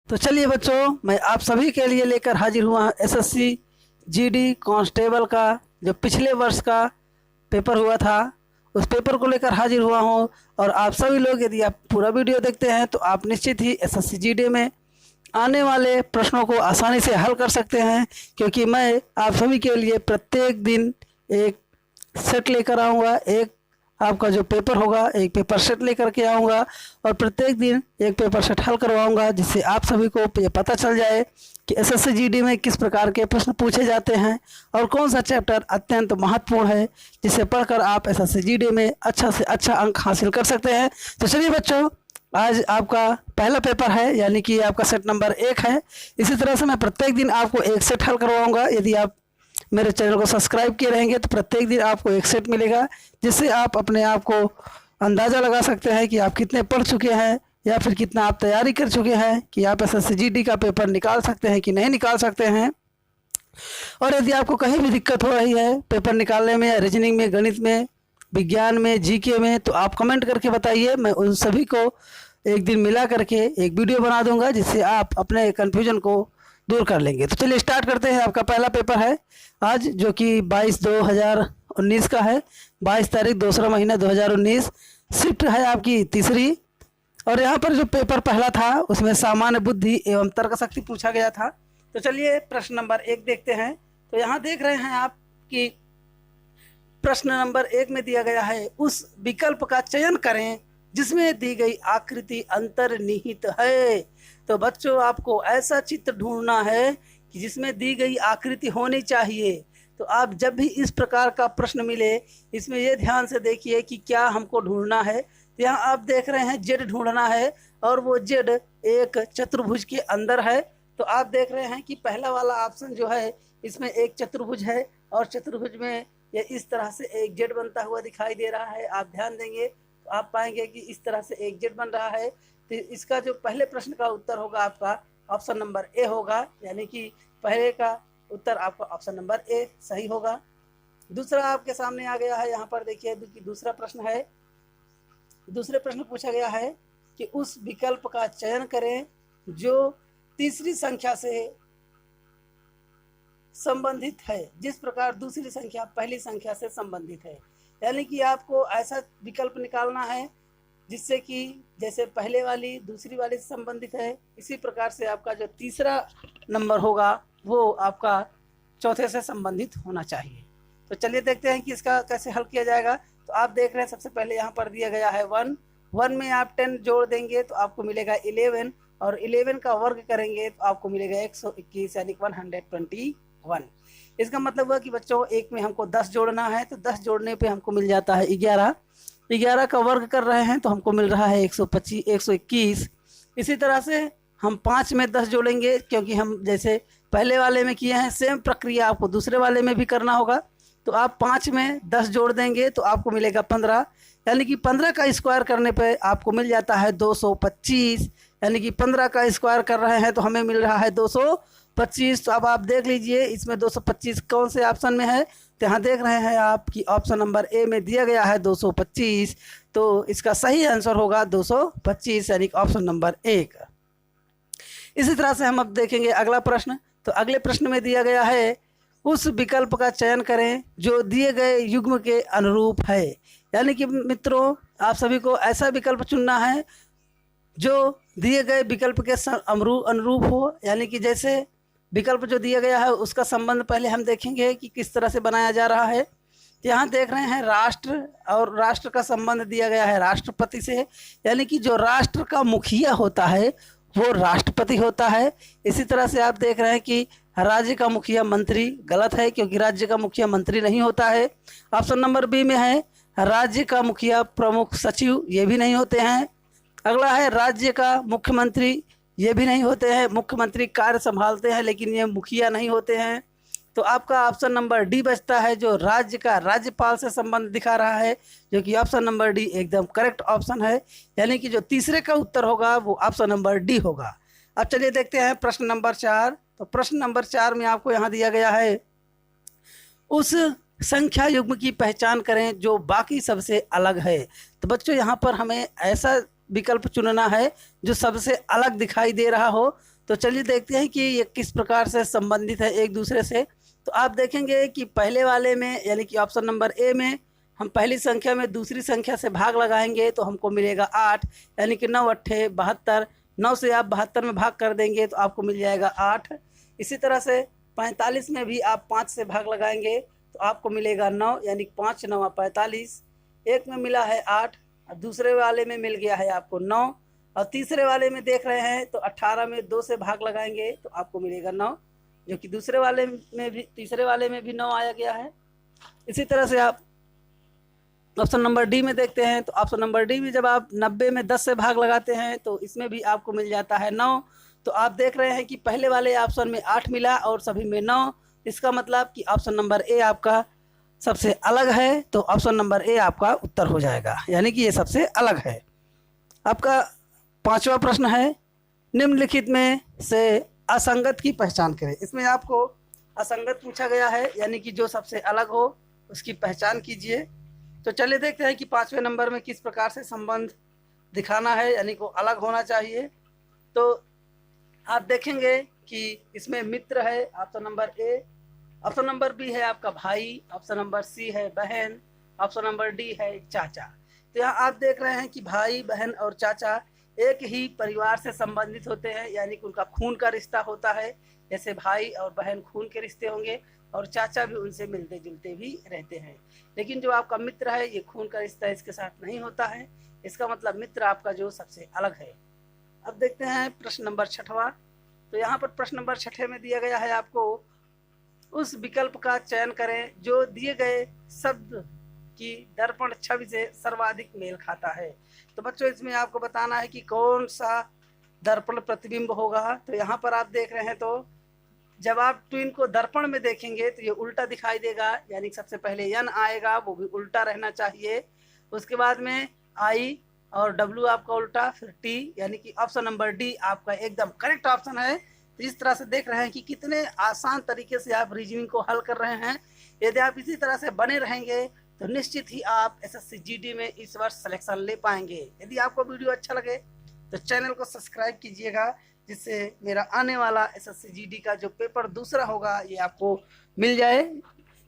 तो चलिए बच्चों, मैं आप सभी के लिए लेकर हाजिर हुआ एसएससी जीडी कांस्टेबल का जो पिछले वर्ष का पेपर हुआ था उस पेपर को लेकर हाजिर हुआ हूं। और आप सभी लोग यदि आप पूरा वीडियो देखते हैं तो आप निश्चित ही एसएससी जीडी में आने वाले प्रश्नों को आसानी से हल कर सकते हैं, क्योंकि मैं आप सभी के लिए प्रत्येक दिन एक सेट लेकर आऊँगा। एक आपका जो पेपर होगा एक पेपर सेट लेकर के आऊँगा और प्रत्येक दिन एक पेपर सेट हल करवाऊँगा, जिससे आप सभी को ये पता चल जाए कि एसएससी जीडी में किस प्रकार के प्रश्न पूछे जाते हैं और कौन सा चैप्टर अत्यंत महत्वपूर्ण है, जिसे पढ़कर आप एसएससी जीडी में अच्छा से अच्छा अंक हासिल कर सकते हैं। तो चलिए बच्चों, आज आपका पहला पेपर है, यानी कि आपका सेट नंबर 1 है। इसी तरह से मैं प्रत्येक दिन आपको एक सेट हल करवाऊँगा। यदि आप मेरे चैनल को सब्सक्राइब किए रहेंगे तो प्रत्येक दिन आपको एक सेट मिलेगा, जिससे आप अपने आप को अंदाज़ा लगा सकते हैं कि आप कितने पढ़ चुके हैं या फिर कितना आप तैयारी कर चुके हैं कि आप एसएससी जीडी का पेपर निकाल सकते हैं कि नहीं निकाल सकते हैं। और यदि आपको कहीं भी दिक्कत हो रही है पेपर निकालने में, रीजनिंग में, गणित में, विज्ञान में, जीके में, तो आप कमेंट करके बताइए। मैं उन सभी को एक दिन मिला करके एक वीडियो बना दूंगा, जिससे आप अपने कन्फ्यूजन को दूर कर लेंगे। तो चलिए स्टार्ट करते हैं। आपका पहला पेपर है आज, जो कि 22/2/2019 का है। 22 तारीख 2रा महीना 2019। शिफ्ट है आपकी तीसरी। और यहाँ पर जो पेपर पहला था उसमें सामान्य बुद्धि एवं तर्क शक्ति पूछा गया था। तो चलिए प्रश्न नंबर 1 देखते हैं। तो यहाँ देख रहे हैं आप कि प्रश्न नंबर 1 में दिया गया है, उस विकल्प का चयन करें जिसमें दी गई आकृति अंतर्निहित है। तो बच्चों, आपको ऐसा चित्र ढूंढना है कि जिसमें दी गई आकृति होनी चाहिए। तो आप जब भी इस प्रकार का प्रश्न मिले, इसमें ये ध्यान से देखिए कि क्या हमको ढूंढना है। तो यहाँ आप देख रहे हैं जेड ढूंढना है, और वो जेड एक चतुर्भुज के अंदर है। तो आप देख रहे हैं कि पहला वाला ऑप्शन जो है इसमें एक चतुर्भुज है, और चतुर्भुज में ये इस तरह से एक जेड बनता हुआ दिखाई दे रहा है। आप ध्यान देंगे तो आप पाएंगे कि इस तरह से एक जेड बन रहा है। तो इसका जो पहले प्रश्न का उत्तर होगा आपका ऑप्शन नंबर ए होगा, यानी कि पहले का उत्तर आपका ऑप्शन नंबर ए सही होगा। दूसरा आपके सामने आ गया है, यहाँ पर देखिए कि दूसरा प्रश्न है। दूसरे प्रश्न पूछा गया है कि उस विकल्प का चयन करें जो तीसरी संख्या से संबंधित है, जिस प्रकार दूसरी संख्या पहली संख्या से संबंधित है। यानी कि आपको ऐसा विकल्प निकालना है जिससे कि जैसे पहले वाली दूसरी वाली से संबंधित है, इसी प्रकार से आपका जो तीसरा नंबर होगा वो आपका चौथे से संबंधित होना चाहिए। तो चलिए देखते हैं कि इसका कैसे हल किया जाएगा। तो आप देख रहे हैं सबसे पहले यहाँ पर दिया गया है 1 में आप 10 जोड़ देंगे तो आपको मिलेगा 11, और 11 का वर्ग करेंगे तो आपको मिलेगा 121, यानी 121। इसका मतलब हुआ कि बच्चों एक में हमको 10 जोड़ना है, तो 10 जोड़ने पे हमको मिल जाता है 11 का वर्ग कर रहे हैं तो हमको मिल रहा है 121। इसी तरह से हम 5 में 10 जोड़ेंगे, क्योंकि हम जैसे पहले वाले में किए हैं सेम प्रक्रिया आपको दूसरे वाले में भी करना होगा। तो आप 5 में 10 जोड़ देंगे तो आपको मिलेगा 15, यानी कि 15 का स्क्वायर करने पे आपको मिल जाता है 225, यानी कि 15 का स्क्वायर कर रहे हैं तो हमें मिल रहा है 225। तो अब आप देख लीजिए इसमें 225 कौन से ऑप्शन में है। तो यहाँ देख रहे हैं आप कि ऑप्शन नंबर ए में दिया गया है 225, तो इसका सही आंसर होगा 225, यानी ऑप्शन नंबर 1। इसी तरह से हम अब देखेंगे अगला प्रश्न। तो अगले प्रश्न में दिया गया है, उस विकल्प का चयन करें जो दिए गए युग्म के अनुरूप है। यानी कि मित्रों, आप सभी को ऐसा विकल्प चुनना है जो दिए गए विकल्प के अनुरूप हो। यानी कि जैसे विकल्प जो दिया गया है उसका संबंध पहले हम देखेंगे कि किस तरह से बनाया जा रहा है। तो यहाँ देख रहे हैं राष्ट्र, और राष्ट्र का संबंध दिया गया है राष्ट्रपति से, यानी कि जो राष्ट्र का मुखिया होता है वो राष्ट्रपति होता है। इसी तरह से आप देख रहे हैं कि राज्य का मुखिया मंत्री, गलत है क्योंकि राज्य का मुखिया मंत्री नहीं होता है। ऑप्शन नंबर बी में है राज्य का मुखिया प्रमुख सचिव, ये भी नहीं होते हैं। अगला है राज्य का मुख्यमंत्री, ये भी नहीं होते हैं। मुख्यमंत्री कार्य संभालते हैं लेकिन ये मुखिया नहीं होते हैं। तो आपका ऑप्शन नंबर डी बचता है, जो राज्य का राज्यपाल से संबंध दिखा रहा है, जो कि ऑप्शन नंबर डी एकदम करेक्ट ऑप्शन है। यानी कि जो तीसरे का उत्तर होगा वो ऑप्शन नंबर डी होगा। अब चलिए देखते हैं प्रश्न नंबर 4। तो प्रश्न नंबर 4 में आपको यहाँ दिया गया है, उस संख्या युग्म की पहचान करें जो बाकी सबसे अलग है। तो बच्चों यहाँ पर हमें ऐसा विकल्प चुनना है जो सबसे अलग दिखाई दे रहा हो। तो चलिए देखते हैं कि ये किस प्रकार से संबंधित है एक दूसरे से। तो आप देखेंगे कि पहले वाले में यानी कि ऑप्शन नंबर ए में हम पहली संख्या में दूसरी संख्या से भाग लगाएंगे तो हमको मिलेगा 8, यानी कि 9 अट्ठे 72। 9 से आप 72 में भाग कर देंगे तो आपको मिल जाएगा 8। इसी तरह से 45 में भी आप 5 से भाग लगाएंगे तो आपको मिलेगा 9, यानी 5 9 45। एक में मिला है 8 और दूसरे वाले में मिल गया है आपको 9, और तीसरे वाले में देख रहे हैं तो 18 में 2 से भाग लगाएंगे तो आपको मिलेगा 9, जो कि दूसरे वाले में भी तीसरे वाले में भी 9 आया गया है। इसी तरह से आप ऑप्शन नंबर डी में देखते हैं तो ऑप्शन नंबर डी में जब आप 90 में 10 से भाग लगाते हैं तो इसमें भी आपको मिल जाता है 9। तो आप देख रहे हैं कि पहले वाले ऑप्शन में 8 मिला और सभी में 9। इसका मतलब कि ऑप्शन नंबर ए आपका सबसे अलग है, तो ऑप्शन नंबर ए आपका उत्तर हो जाएगा, यानी कि ये सबसे अलग है। आपका 5वां प्रश्न है, निम्नलिखित में से असंगत की पहचान करें। इसमें आपको असंगत पूछा गया है, यानी कि जो सबसे अलग हो उसकी पहचान कीजिए। तो चलिए देखते हैं कि 5वें नंबर में किस प्रकार से संबंध दिखाना है, यानी को अलग होना चाहिए। तो आप देखेंगे कि इसमें मित्र है option number A, option number B है आपका भाई, ऑप्शन नंबर सी है बहन, ऑप्शन नंबर डी है चाचा। तो यहाँ आप देख रहे हैं कि भाई बहन और चाचा एक ही परिवार से संबंधित होते हैं, यानी कि उनका खून का रिश्ता होता है। जैसे भाई और बहन खून के रिश्ते होंगे और चाचा भी उनसे मिलते जुलते भी रहते हैं। लेकिन जो आपका मित्र है ये खून का रिश्ता इसके साथ नहीं होता है, इसका मतलब मित्र आपका जो सबसे अलग है। अब देखते हैं प्रश्न नंबर 6वां। तो यहाँ पर प्रश्न नंबर 6 में दिया गया है आपको उस विकल्प का चयन करें जो दिए गए शब्द की दर्पण छवि से सर्वाधिक मेल खाता है। तो बच्चों इसमें आपको बताना है कि कौन सा दर्पण प्रतिबिंब होगा। तो यहाँ पर आप देख रहे हैं तो जब आप ट्विन को दर्पण में देखेंगे तो ये उल्टा दिखाई देगा, यानी सबसे पहले एन आएगा, वो भी उल्टा रहना चाहिए। उसके बाद में आई और डब्ल्यू आपका उल्टा, फिर टी, यानी कि ऑप्शन नंबर डी आपका एकदम करेक्ट ऑप्शन है। तो इस तरह से देख रहे हैं कि कितने आसान तरीके से आप रीजनिंग को हल कर रहे हैं। यदि आप इसी तरह से बने रहेंगे तो निश्चित ही आप एसएससी जीडी में इस वर्ष सिलेक्शन ले पाएंगे। यदि आपको वीडियो अच्छा लगे तो चैनल को सब्सक्राइब कीजिएगा, जिससे मेरा आने वाला एसएससी जीडी का जो पेपर दूसरा होगा ये आपको मिल जाए।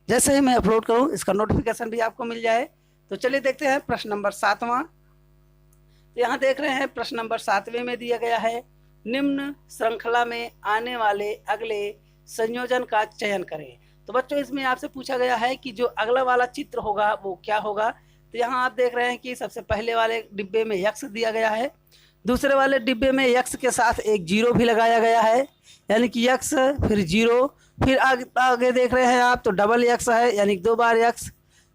जैसे ही मैं अपलोड करूं इसका नोटिफिकेशन भी आपको मिल जाए। तो चलिए देखते हैं प्रश्न नंबर 7वां। तो यहाँ देख रहे हैं प्रश्न नंबर 7वें में दिया गया है निम्न श्रृंखला में आने वाले अगले संयोजन का चयन करें। तो बच्चों इसमें आपसे पूछा गया है कि जो अगला वाला चित्र होगा वो क्या होगा। तो यहाँ आप देख रहे हैं कि सबसे पहले वाले डिब्बे में यक्स दिया गया है, दूसरे वाले डिब्बे में यक्स के साथ एक जीरो भी लगाया गया है, यानी कि यक्स फिर जीरो, फिर आगे देख रहे हैं आप तो डबल यक्स है, यानी 2 बार यक्स।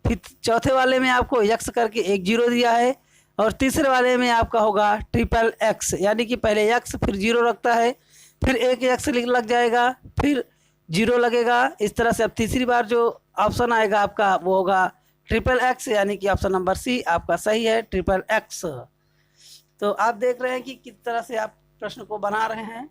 फिर चौथे वाले में आपको यक्स करके एक जीरो दिया है, और तीसरे वाले में आपका होगा ट्रिपल एक्स, यानी कि पहले यक्स फिर जीरो रखता है, फिर एक यक्स लग जाएगा, फिर जीरो लगेगा। इस तरह से अब तीसरी बार जो ऑप्शन आएगा आपका वो होगा ट्रिपल एक्स, यानी कि ऑप्शन नंबर सी आपका सही है, ट्रिपल एक्स। तो आप देख रहे हैं कि किस तरह से आप प्रश्न को बना रहे हैं।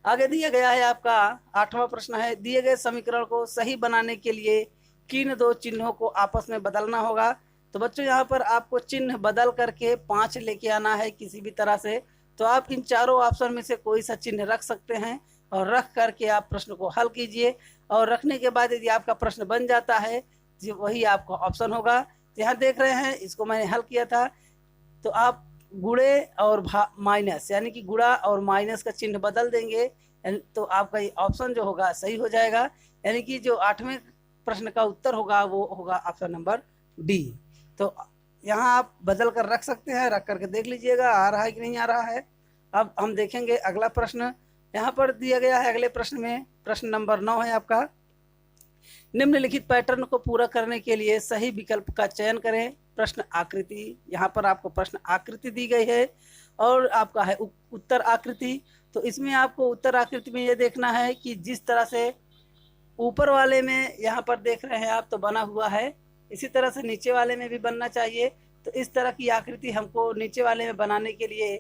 आगे दिया गया है आपका 8वां प्रश्न है दिए गए समीकरण को सही बनाने के लिए किन 2 चिन्हों को आपस में बदलना होगा। तो बच्चों यहाँ पर आपको चिन्ह बदल करके 5 लेके आना है किसी भी तरह से। तो आप इन चारों ऑप्शन में से कोई सा चिन्ह रख सकते हैं और रख करके आप प्रश्न को हल कीजिए, और रखने के बाद यदि आपका प्रश्न बन जाता है जो वही आपका ऑप्शन होगा। तो यहाँ देख रहे हैं इसको मैंने हल किया था, तो आप गुणे और माइनस, यानी कि गुणा और माइनस का चिन्ह बदल देंगे तो आपका ये ऑप्शन जो होगा सही हो जाएगा, यानी कि जो 8वें प्रश्न का उत्तर होगा वो होगा ऑप्शन नंबर डी। तो यहाँ आप बदल कर रख सकते हैं, रख करके देख लीजिएगा आ रहा है कि नहीं आ रहा है। अब हम देखेंगे अगला प्रश्न। यहाँ पर दिया गया है अगले प्रश्न में प्रश्न नंबर 9 है आपका निम्नलिखित पैटर्न को पूरा करने के लिए सही विकल्प का चयन करें। प्रश्न आकृति, यहाँ पर आपको प्रश्न आकृति दी गई है और आपका है उत्तर आकृति। तो इसमें आपको उत्तर आकृति में ये देखना है कि जिस तरह से ऊपर वाले में यहाँ पर देख रहे हैं आप तो बना हुआ है, इसी तरह से नीचे वाले में भी बनना चाहिए। तो इस तरह की आकृति हमको नीचे वाले में बनाने के लिए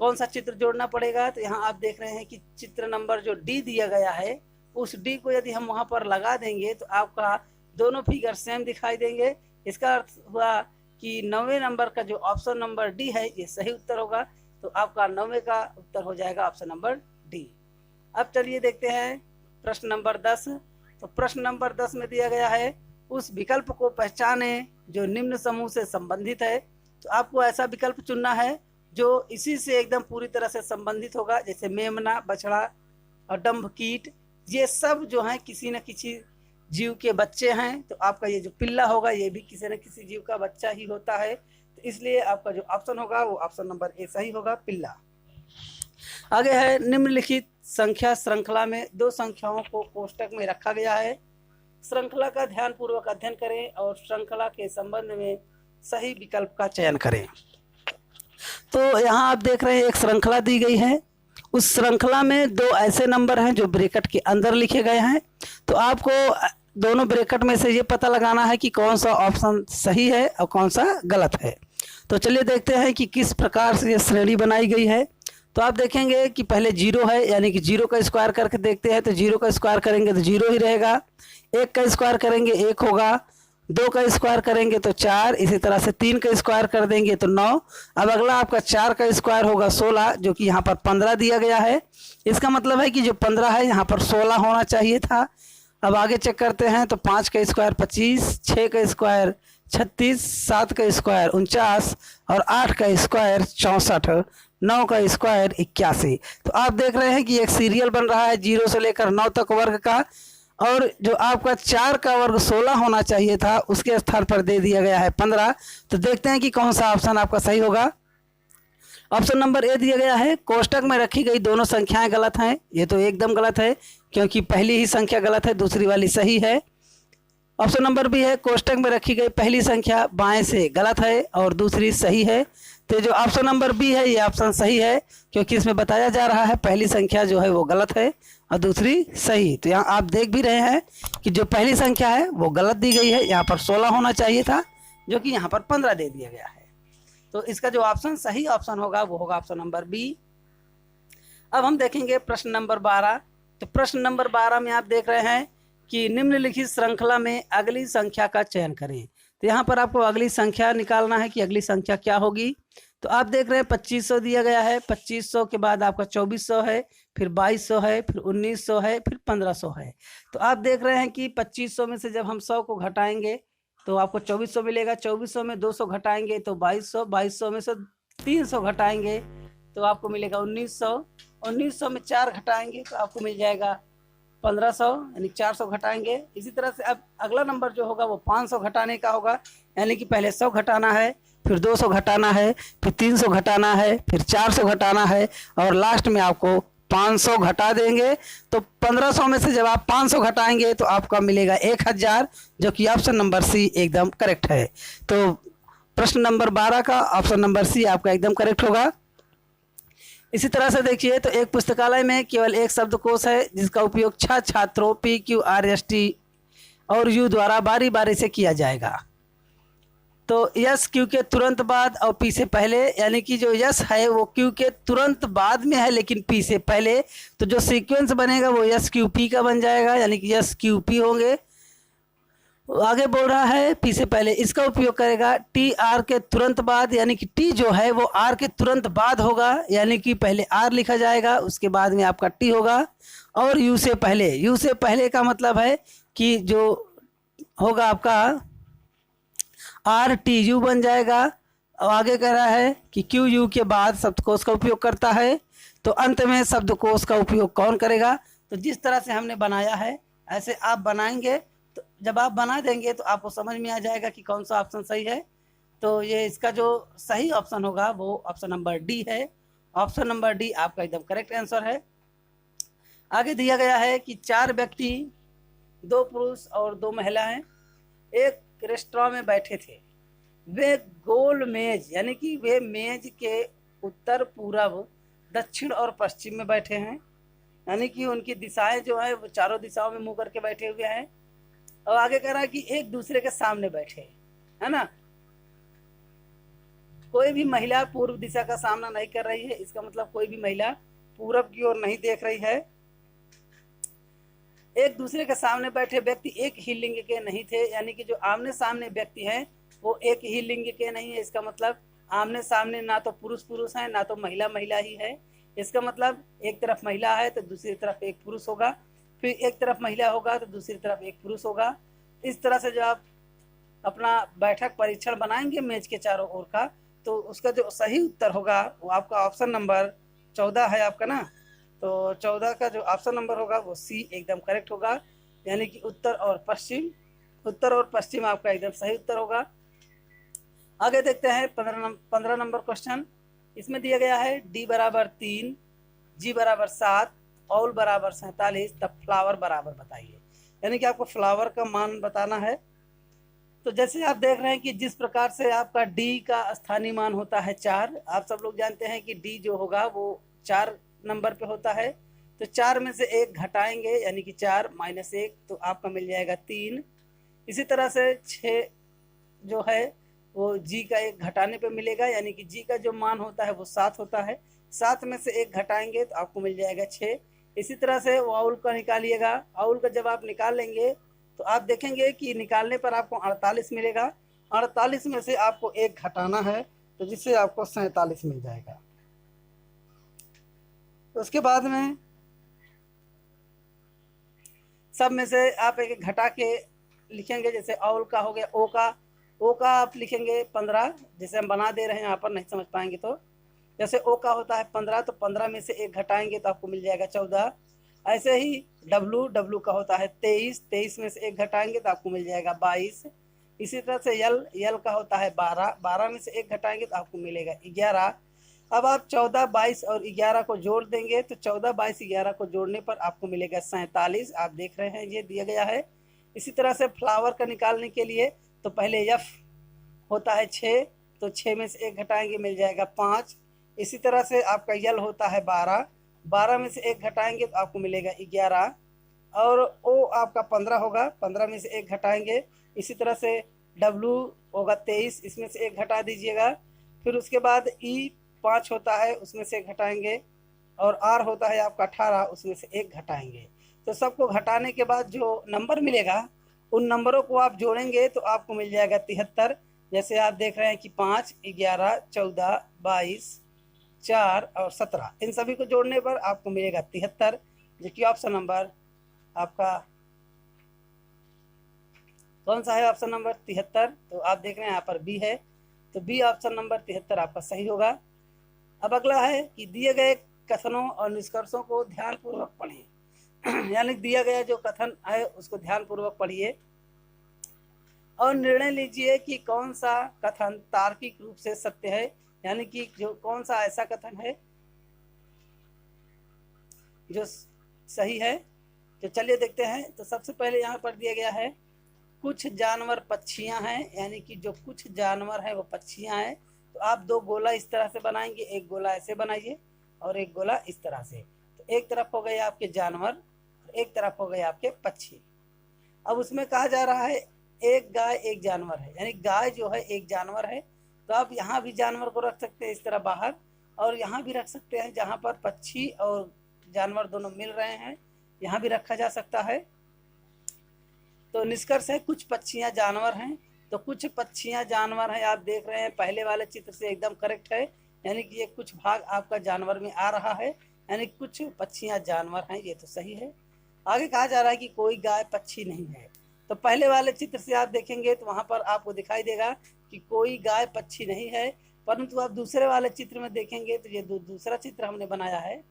कौन सा चित्र जोड़ना पड़ेगा। तो यहाँ आप देख रहे हैं कि चित्र नंबर जो डी दिया गया है उस डी को यदि हम वहाँ पर लगा देंगे तो आपका दोनों फिगर सेम दिखाई देंगे। इसका अर्थ हुआ कि 9वें नंबर का जो ऑप्शन नंबर डी है ये सही उत्तर होगा। तो आपका 9वें का उत्तर हो जाएगा ऑप्शन नंबर डी। अब चलिए देखते हैं प्रश्न नंबर 10। तो प्रश्न नंबर 10 में दिया गया है उस विकल्प को पहचाने जो निम्न समूह से संबंधित है। तो आपको ऐसा विकल्प चुनना है जो इसी से एकदम पूरी तरह से संबंधित होगा, जैसे मेमना, बछड़ा और डंभ कीट, ये सब जो हैं किसी न किसी जीव के बच्चे हैं। तो आपका ये जो पिल्ला होगा ये भी किसी न किसी जीव का बच्चा ही होता है। तो इसलिए आपका जो ऑप्शन होगा वो ऑप्शन नंबर ए सही होगा, पिल्ला। आगे है निम्नलिखित संख्या श्रृंखला में दो संख्याओं को कोष्टक में रखा गया है। श्रृंखला का ध्यान पूर्वक अध्ययन करें और श्रृंखला के संबंध में सही विकल्प का चयन करें। तो यहाँ आप देख रहे हैं एक श्रृंखला दी गई है, उस श्रृंखला में दो ऐसे नंबर हैं जो ब्रैकेट के अंदर लिखे गए हैं। तो आपको दोनों ब्रैकेट में से ये पता लगाना है कि कौन सा ऑप्शन सही है और कौन सा गलत है। तो चलिए देखते हैं कि किस प्रकार से ये श्रेणी बनाई गई है। तो आप देखेंगे कि पहले 0 है, यानी कि 0 का स्क्वायर करके देखते हैं। तो 0 का स्क्वायर करेंगे तो 0 ही रहेगा, 1 का स्क्वायर करेंगे 1 होगा, 2 का स्क्वायर करेंगे तो 4, इसी तरह से 3 का स्क्वायर कर देंगे तो 9। अब अगला आपका 4 का स्क्वायर होगा 16, जो कि यहाँ पर 15 दिया गया है। इसका मतलब है कि जो 15 है यहाँ पर 16 होना चाहिए था। अब आगे चेक करते हैं तो 5 का स्क्वायर 25, 6 का स्क्वायर 36, 7 का स्क्वायर 49 और 8 का स्क्वायर 64, 9 का स्क्वायर 81। तो आप देख रहे हैं कि एक सीरियल बन रहा है 0 से लेकर 9 तक वर्ग का, और जो आपका 4 का वर्ग 16 होना चाहिए था उसके स्थान पर दे दिया गया है 15। तो देखते हैं कि कौन सा ऑप्शन आपका सही होगा। ऑप्शन नंबर ए दिया गया है कोष्टक में रखी गई दोनों संख्याएं गलत हैं। ये तो एकदम गलत है, क्योंकि पहली ही संख्या गलत है, दूसरी वाली सही है। ऑप्शन नंबर बी है कोष्टक में रखी गई पहली संख्या बाएं से गलत है और दूसरी सही है। तो जो ऑप्शन नंबर बी है ये ऑप्शन सही है, क्योंकि इसमें बताया जा रहा है पहली संख्या जो है वो गलत है और दूसरी सही। तो यहाँ आप देख भी रहे हैं कि जो पहली संख्या है वो गलत दी गई है, यहाँ पर 16 होना चाहिए था, जो कि यहाँ पर 15 दे दिया गया है। तो इसका जो ऑप्शन सही ऑप्शन होगा वो होगा ऑप्शन नंबर बी। अब हम देखेंगे प्रश्न नंबर 12। तो प्रश्न नंबर 12 में आप देख रहे हैं कि निम्नलिखित श्रृंखला में अगली संख्या का चयन करें। तो यहाँ पर आपको अगली संख्या निकालना है कि अगली संख्या क्या होगी। तो आप देख रहे हैं 2500 दिया गया है, 2500 के बाद आपका 2400 है, फिर 2200 है, फिर 1900 है, फिर 1500 है। तो आप देख रहे हैं कि 2500 में से जब हम 100 को घटाएंगे तो आपको 2400 मिलेगा, 2400 में 200 घटाएंगे तो 2200, 2200 में से 300 घटाएंगे तो आपको मिलेगा 1900, 1900 में 4 घटाएंगे तो आपको मिल जाएगा 1500, यानी 400 घटाएंगे। इसी तरह से अब अगला नंबर जो होगा वो 500 घटाने का होगा, यानी कि पहले 100 घटाना है, फिर 200 घटाना है, फिर 300 घटाना है, फिर 400 घटाना है और लास्ट में आपको 500 घटा देंगे। तो 1500 में से जब आप 500 घटाएंगे तो आपका मिलेगा 1000, जो कि ऑप्शन नंबर सी एकदम करेक्ट है। तो प्रश्न नंबर 12 का ऑप्शन नंबर सी आपका एकदम करेक्ट होगा। इसी तरह से देखिए तो एक पुस्तकालय में केवल एक शब्दकोश है जिसका उपयोग 6 छात्रों PQRST और U द्वारा बारी बारी से किया जाएगा। तो यस क्यू के तुरंत बाद और पी से पहले, यानी कि जो यस है वो क्यू के तुरंत बाद में है लेकिन पी से पहले। तो जो सीक्वेंस बनेगा वो यस क्यू पी का बन जाएगा, यानी कि यस क्यू पी होंगे। आगे बोल रहा है पी से पहले, इसका उपयोग करेगा टी आर के तुरंत बाद, यानी कि टी जो है वो आर के तुरंत बाद होगा, यानी कि पहले आर लिखा जाएगा उसके बाद में आपका टी होगा। और यू से पहले, यू से पहले का मतलब है कि जो होगा आपका आर टी यू बन जाएगा। और आगे कह रहा है कि क्यू यू के बाद शब्दकोश का उपयोग करता है, तो अंत में शब्दकोश का उपयोग कौन करेगा। तो जिस तरह से हमने बनाया है ऐसे आप बनाएंगे, तो जब आप बना देंगे तो आपको समझ में आ जाएगा कि कौन सा ऑप्शन सही है। तो ये इसका जो सही ऑप्शन होगा वो ऑप्शन नंबर डी है। ऑप्शन नंबर डी आपका एकदम करेक्ट आंसर है। आगे दिया गया है कि 4 व्यक्ति, 2 पुरुष और 2 महिलाएं एक रेस्टोरेंट में बैठे थे। वे गोल मेज, यानी कि वे मेज के उत्तर, पूरब, दक्षिण और पश्चिम में बैठे हैं, यानी कि उनकी दिशाएं जो है वो चारों दिशाओं में मुंह करके बैठे हुए हैं। और आगे कह रहा है कि एक दूसरे के सामने बैठे है ना। कोई भी महिला पूर्व दिशा का सामना नहीं कर रही है, इसका मतलब कोई भी महिला पूरब की ओर नहीं देख रही है। एक दूसरे के सामने बैठे व्यक्ति एक ही लिंग के नहीं थे, यानी कि जो आमने सामने व्यक्ति हैं वो एक ही लिंग के नहीं है, इसका मतलब आमने सामने ना तो पुरुष पुरुष है ना तो महिला महिला ही है। इसका मतलब एक तरफ महिला है तो दूसरी तरफ एक पुरुष होगा, फिर एक तरफ महिला होगा तो दूसरी तरफ एक पुरुष होगा। इस तरह से जो आप अपना बैठक परीक्षण बनाएंगे मेज के चारों ओर का, तो उसका जो सही उत्तर होगा वो आपका ऑप्शन नंबर 14 है आपका ना। तो 14 का जो ऑप्शन नंबर होगा वो सी एकदम करेक्ट होगा, यानी कि उत्तर और पश्चिम। उत्तर और पश्चिम आपका एकदम सही उत्तर होगा। आगे देखते हैं 15 नंबर क्वेश्चन। इसमें दिया गया है डी बराबर 3, जी बराबर 7, ऑल बराबर 47, तब फ्लावर बराबर बताइए। यानी कि आपको फ्लावर का मान बताना है। तो जैसे आप देख रहे हैं कि जिस प्रकार से आपका डी का स्थानीय मान होता है 4, आप सब लोग जानते हैं कि डी जो होगा वो 4 नंबर पे होता है। तो 4 में से 1 घटाएंगे यानी कि 4 माइनस 1, तो आपका मिल जाएगा 3। इसी तरह से 6 जो है वो जी का 1 घटाने पे मिलेगा, यानी कि जी का जो मान होता है वो 7 होता है। 7 में से 1 घटाएंगे तो आपको मिल जाएगा 6। इसी तरह से वाउल का निकालिएगा। वाउल का जब आप निकाल लेंगे तो आप देखेंगे कि निकालने पर आपको 48 मिलेगा। 48 में से आपको 1 घटाना है तो जिससे आपको 47 मिल जाएगा। तो उसके बाद में सब में से आप एक एक घटा के लिखेंगे। जैसे औल का हो गया, ओ का आप लिखेंगे 15, जैसे हम बना दे रहे हैं यहाँ पर, नहीं समझ पाएंगे तो। जैसे ओ का होता है 15, तो 15 में से 1 घटाएंगे तो आपको मिल जाएगा 14। ऐसे ही डब्लू का होता है 23, 23 में से 1 घटाएंगे तो आपको मिल जाएगा 22। इसी तरह से यल का होता है 12, 12 में से 1 घटाएंगे तो आपको मिलेगा 11। अब आप 14, 22 और 11 को जोड़ देंगे तो 14, 22, 11 को जोड़ने पर आपको मिलेगा 47। आप देख रहे हैं ये दिया गया है। इसी तरह से फ्लावर का निकालने के लिए तो पहले यफ होता है 6, तो 6 में से 1 घटाएंगे मिल जाएगा 5। इसी तरह से आपका यल होता है 12, 12 में से 1 घटाएंगे तो आपको मिलेगा 11। और ओ आपका 15 होगा, 15 में से 1 घटाएंगे। इसी तरह से डब्लू होगा 23, इसमें से 1 घटा दीजिएगा। फिर उसके बाद ई 5 होता है, उसमें से 1 घटाएंगे। और आर होता है आपका 18, उसमें से 1 घटाएंगे। तो सबको घटाने के बाद जो नंबर मिलेगा उन नंबरों को आप जोड़ेंगे तो आपको मिल जाएगा 73। जैसे आप देख रहे हैं कि 5, 11, 14, 22, 4 और 17, इन सभी को जोड़ने पर आपको मिलेगा 73, जो कि ऑप्शन नंबर आपका कौन सा है? Option number 73। तो आप देख रहे हैं यहाँ पर बी है, तो बी ऑप्शन नंबर 73 आपका सही होगा। अब अगला है कि दिए गए कथनों और निष्कर्षों को ध्यानपूर्वक पढ़िए। यानी दिया गया जो कथन है उसको ध्यानपूर्वक पढ़िए और निर्णय लीजिए कि कौन सा कथन तार्किक रूप से सत्य है, यानी कि जो कौन सा ऐसा कथन है जो सही है। तो चलिए देखते हैं। तो सबसे पहले यहाँ पर दिया गया है कुछ जानवर पक्षियां हैं, यानी कि जो कुछ जानवर है वो पक्षियां हैं। तो आप 2 गोला इस तरह से बनाएंगे, एक गोला ऐसे बनाइए और एक गोला इस तरह से। तो एक तरफ हो गए आपके जानवर, एक तरफ हो गए आपके पक्षी। अब उसमें कहा जा रहा है एक गाय एक जानवर है, यानी गाय जो है एक जानवर है। तो आप यहाँ भी जानवर को रख सकते हैं इस तरह बाहर, और यहाँ भी रख सकते हैं जहाँ पर पक्षी और जानवर दोनों मिल रहे हैं, यहाँ भी रखा जा सकता है। तो निष्कर्ष है कुछ पक्षियाँ जानवर हैं। तो कुछ पक्षियाँ जानवर हैं, आप देख रहे हैं पहले वाले चित्र से एकदम करेक्ट है, यानी कि ये कुछ भाग आपका जानवर में आ रहा है, यानी कुछ पक्षियाँ जानवर हैं, ये तो सही है। आगे कहा जा रहा है कि कोई गाय पक्षी नहीं है। तो पहले वाले चित्र से आप देखेंगे तो वहाँ पर आपको दिखाई देगा कि कोई गाय पक्षी नहीं है, परंतु आप दूसरे वाले चित्र में देखेंगे तो ये दूसरा चित्र हमने बनाया है,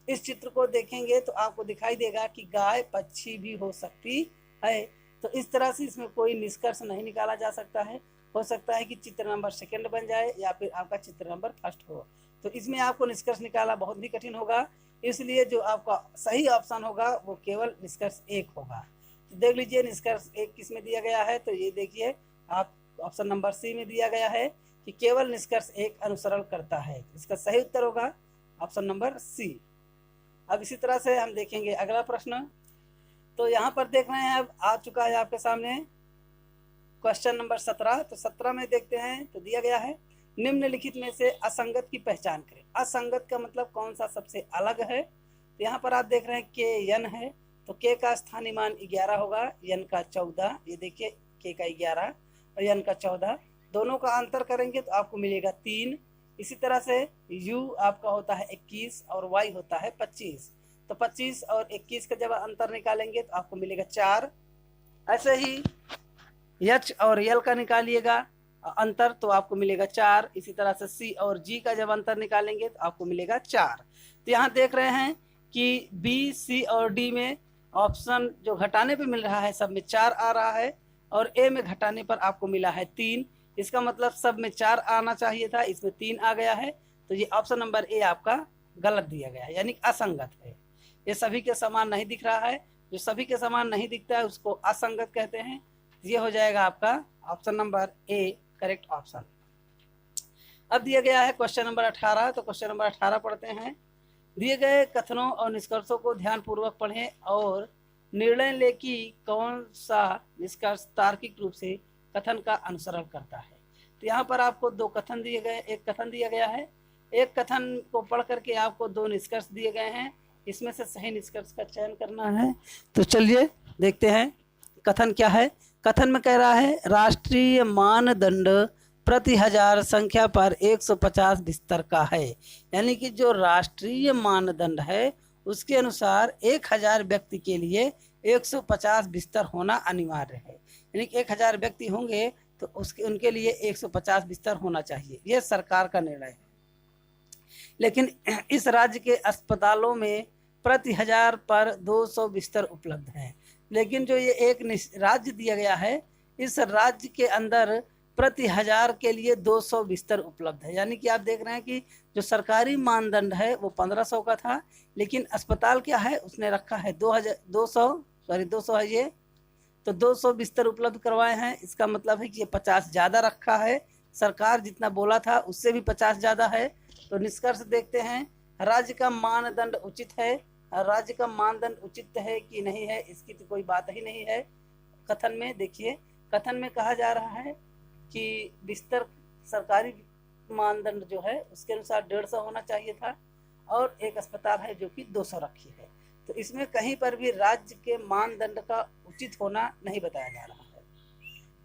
इस चित्र को देखेंगे तो आपको दिखाई देगा कि गाय पक्षी भी हो सकती है। तो इस तरह से इसमें कोई निष्कर्ष नहीं निकाला जा सकता है। हो सकता है कि चित्र नंबर 2 बन जाए या फिर आपका चित्र नंबर 1 हो। तो इसमें आपको निष्कर्ष निकालना बहुत ही कठिन होगा, इसलिए जो आपका सही ऑप्शन होगा वो केवल निष्कर्ष 1 होगा। तो देख लीजिए निष्कर्ष 1 किस में दिया गया है। तो ये देखिए आप ऑप्शन नंबर सी में दिया गया है कि केवल निष्कर्ष 1 अनुसरण करता है। इसका सही उत्तर होगा ऑप्शन नंबर सी। अब इसी तरह से हम देखेंगे अगला प्रश्न। तो यहाँ पर देख रहे हैं अब आ चुका है आपके सामने क्वेश्चन नंबर 17। तो 17 में देखते हैं तो दिया गया है निम्नलिखित में से असंगत की पहचान करें। असंगत का मतलब कौन सा सबसे अलग है। तो यहाँ पर आप देख रहे हैं के यन है, तो के का स्थानीय मान 11 होगा, यन का 14। ये देखिए के का 11 और यन का 14। दोनों का अंतर करेंगे तो आपको मिलेगा 3। इसी तरह से u आपका होता है 21 और y होता है 25, तो 25 और 21 का जब अंतर निकालेंगे तो आपको मिलेगा 4। ऐसे ही h और l का निकालिएगा अंतर तो आपको मिलेगा 4। इसी तरह से c और g का जब अंतर निकालेंगे तो आपको मिलेगा 4। तो यहाँ देख रहे हैं कि b, c और d में ऑप्शन जो घटाने पे मिल रहा है सब में 4 आ रहा है और a में घटाने पर आपको मिला है 3। इसका मतलब सब में 4 आना चाहिए था, इसमें 3 आ गया है। तो ये ऑप्शन नंबर ए आपका गलत दिया गया है, यानी असंगत है। ये सभी के समान नहीं दिख रहा है, जो सभी के समान नहीं दिखता है उसको असंगत कहते हैं। ये हो जाएगा आपका option number A correct option. अब दिया गया है क्वेश्चन नंबर 18, तो क्वेश्चन नंबर 18 पढ़ते हैं। दिए गए कथनों और निष्कर्षों को ध्यानपूर्वक पढ़ें और निर्णय लें कि कौन सा निष्कर्ष तार्किक रूप से कथन का अनुसरण करता है। तो यहाँ पर आपको 2 कथन दिए गए, एक कथन दिया गया है, एक कथन को पढ़ करके आपको 2 निष्कर्ष दिए गए हैं, इसमें से सही निष्कर्ष का चयन करना है। तो चलिए देखते हैं कथन क्या है। कथन में कह रहा है राष्ट्रीय मानदंड प्रति 1000 संख्या पर 150 बिस्तर का है, यानी कि जो राष्ट्रीय मानदंड है उसके अनुसार 1000 व्यक्ति के लिए 150 बिस्तर होना अनिवार्य है, यानी कि 1000 व्यक्ति होंगे तो उसके उनके लिए 150 बिस्तर होना चाहिए। यह सरकार का निर्णय है। लेकिन इस राज्य के अस्पतालों में प्रति 1000 पर 200 बिस्तर उपलब्ध हैं। लेकिन जो ये एक राज्य दिया गया है, इस राज्य के अंदर प्रति 1000 के लिए 200 बिस्तर उपलब्ध है, यानी कि आप देख रहे हैं कि जो सरकारी मानदंड है वो 1500 का था, लेकिन अस्पताल क्या है उसने रखा है 200 है ये, तो 200 बिस्तर उपलब्ध करवाए हैं। इसका मतलब है कि ये 50 ज़्यादा रखा है, सरकार जितना बोला था उससे भी 50 ज़्यादा है। तो निष्कर्ष देखते हैं, राज्य का मानदंड उचित है। राज्य का मानदंड उचित है कि नहीं है इसकी तो कोई बात ही नहीं है। कथन में देखिए, कथन में कहा जा रहा है कि बिस्तर सरकारी मानदंड जो है उसके अनुसार 150 होना चाहिए था और एक अस्पताल है जो कि 200 रखी है। तो इसमें कहीं पर भी राज्य के मानदंड का उचित होना नहीं बताया जा रहा है।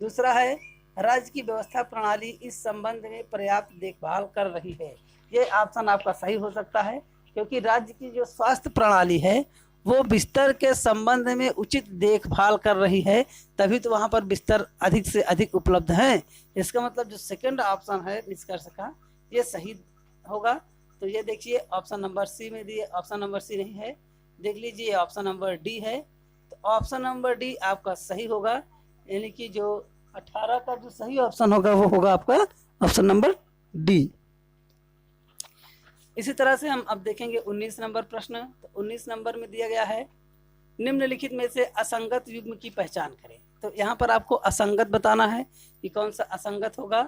दूसरा है राज्य की व्यवस्था प्रणाली इस संबंध में पर्याप्त देखभाल कर रही है। ये ऑप्शन आपका सही हो सकता है, क्योंकि राज्य की जो स्वास्थ्य प्रणाली है वो बिस्तर के संबंध में उचित देखभाल कर रही है, तभी तो वहाँ पर बिस्तर अधिक से अधिक उपलब्ध हैं। इसका मतलब जो सेकंड ऑप्शन है निष्कर्ष का ये सही होगा। तो ये देखिए ऑप्शन नंबर सी में दिए, ऑप्शन नंबर सी नहीं है, देख लीजिए ऑप्शन नंबर डी है। तो ऑप्शन नंबर डी आपका सही होगा, यानी कि जो 18 का जो सही ऑप्शन होगा वो होगा आपका ऑप्शन नंबर डी। इसी तरह से हम अब देखेंगे 19 नंबर प्रश्न। तो 19 नंबर में दिया गया है निम्नलिखित में से असंगत युग्म की पहचान करें। तो यहाँ पर आपको असंगत बताना है कि कौन सा असंगत होगा।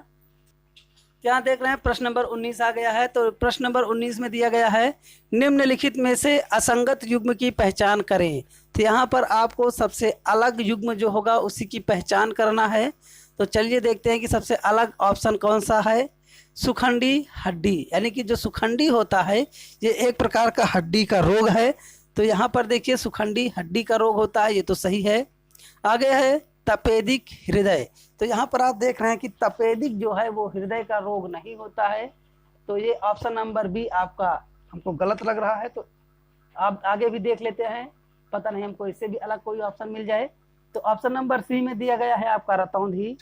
क्या देख रहे हैं प्रश्न नंबर 19 आ गया है। तो प्रश्न नंबर 19 में दिया गया है निम्नलिखित में से असंगत युग्म की पहचान करें। तो यहाँ पर आपको सबसे अलग युग्म जो होगा उसी की पहचान करना है। तो चलिए देखते हैं कि सबसे अलग ऑप्शन कौन सा है। सुखंडी हड्डी, यानी कि जो सुखंडी होता है ये एक प्रकार का हड्डी का रोग है। तो यहाँ पर देखिए सुखंडी हड्डी का रोग होता है, ये तो सही है। आगे है तपेदिक हृदय। तो यहाँ पर आप देख रहे हैं कि तपेदिक जो है वो हृदय का रोग नहीं होता है। तो ये ऑप्शन नंबर बी आपका हमको गलत लग रहा है। तो आप आगे भी देख लेते हैं, पता नहीं हमको इससे भी अलग कोई ऑप्शन मिल जाए। तो ऑप्शन नंबर सी में दिया गया है आपका रतौंधी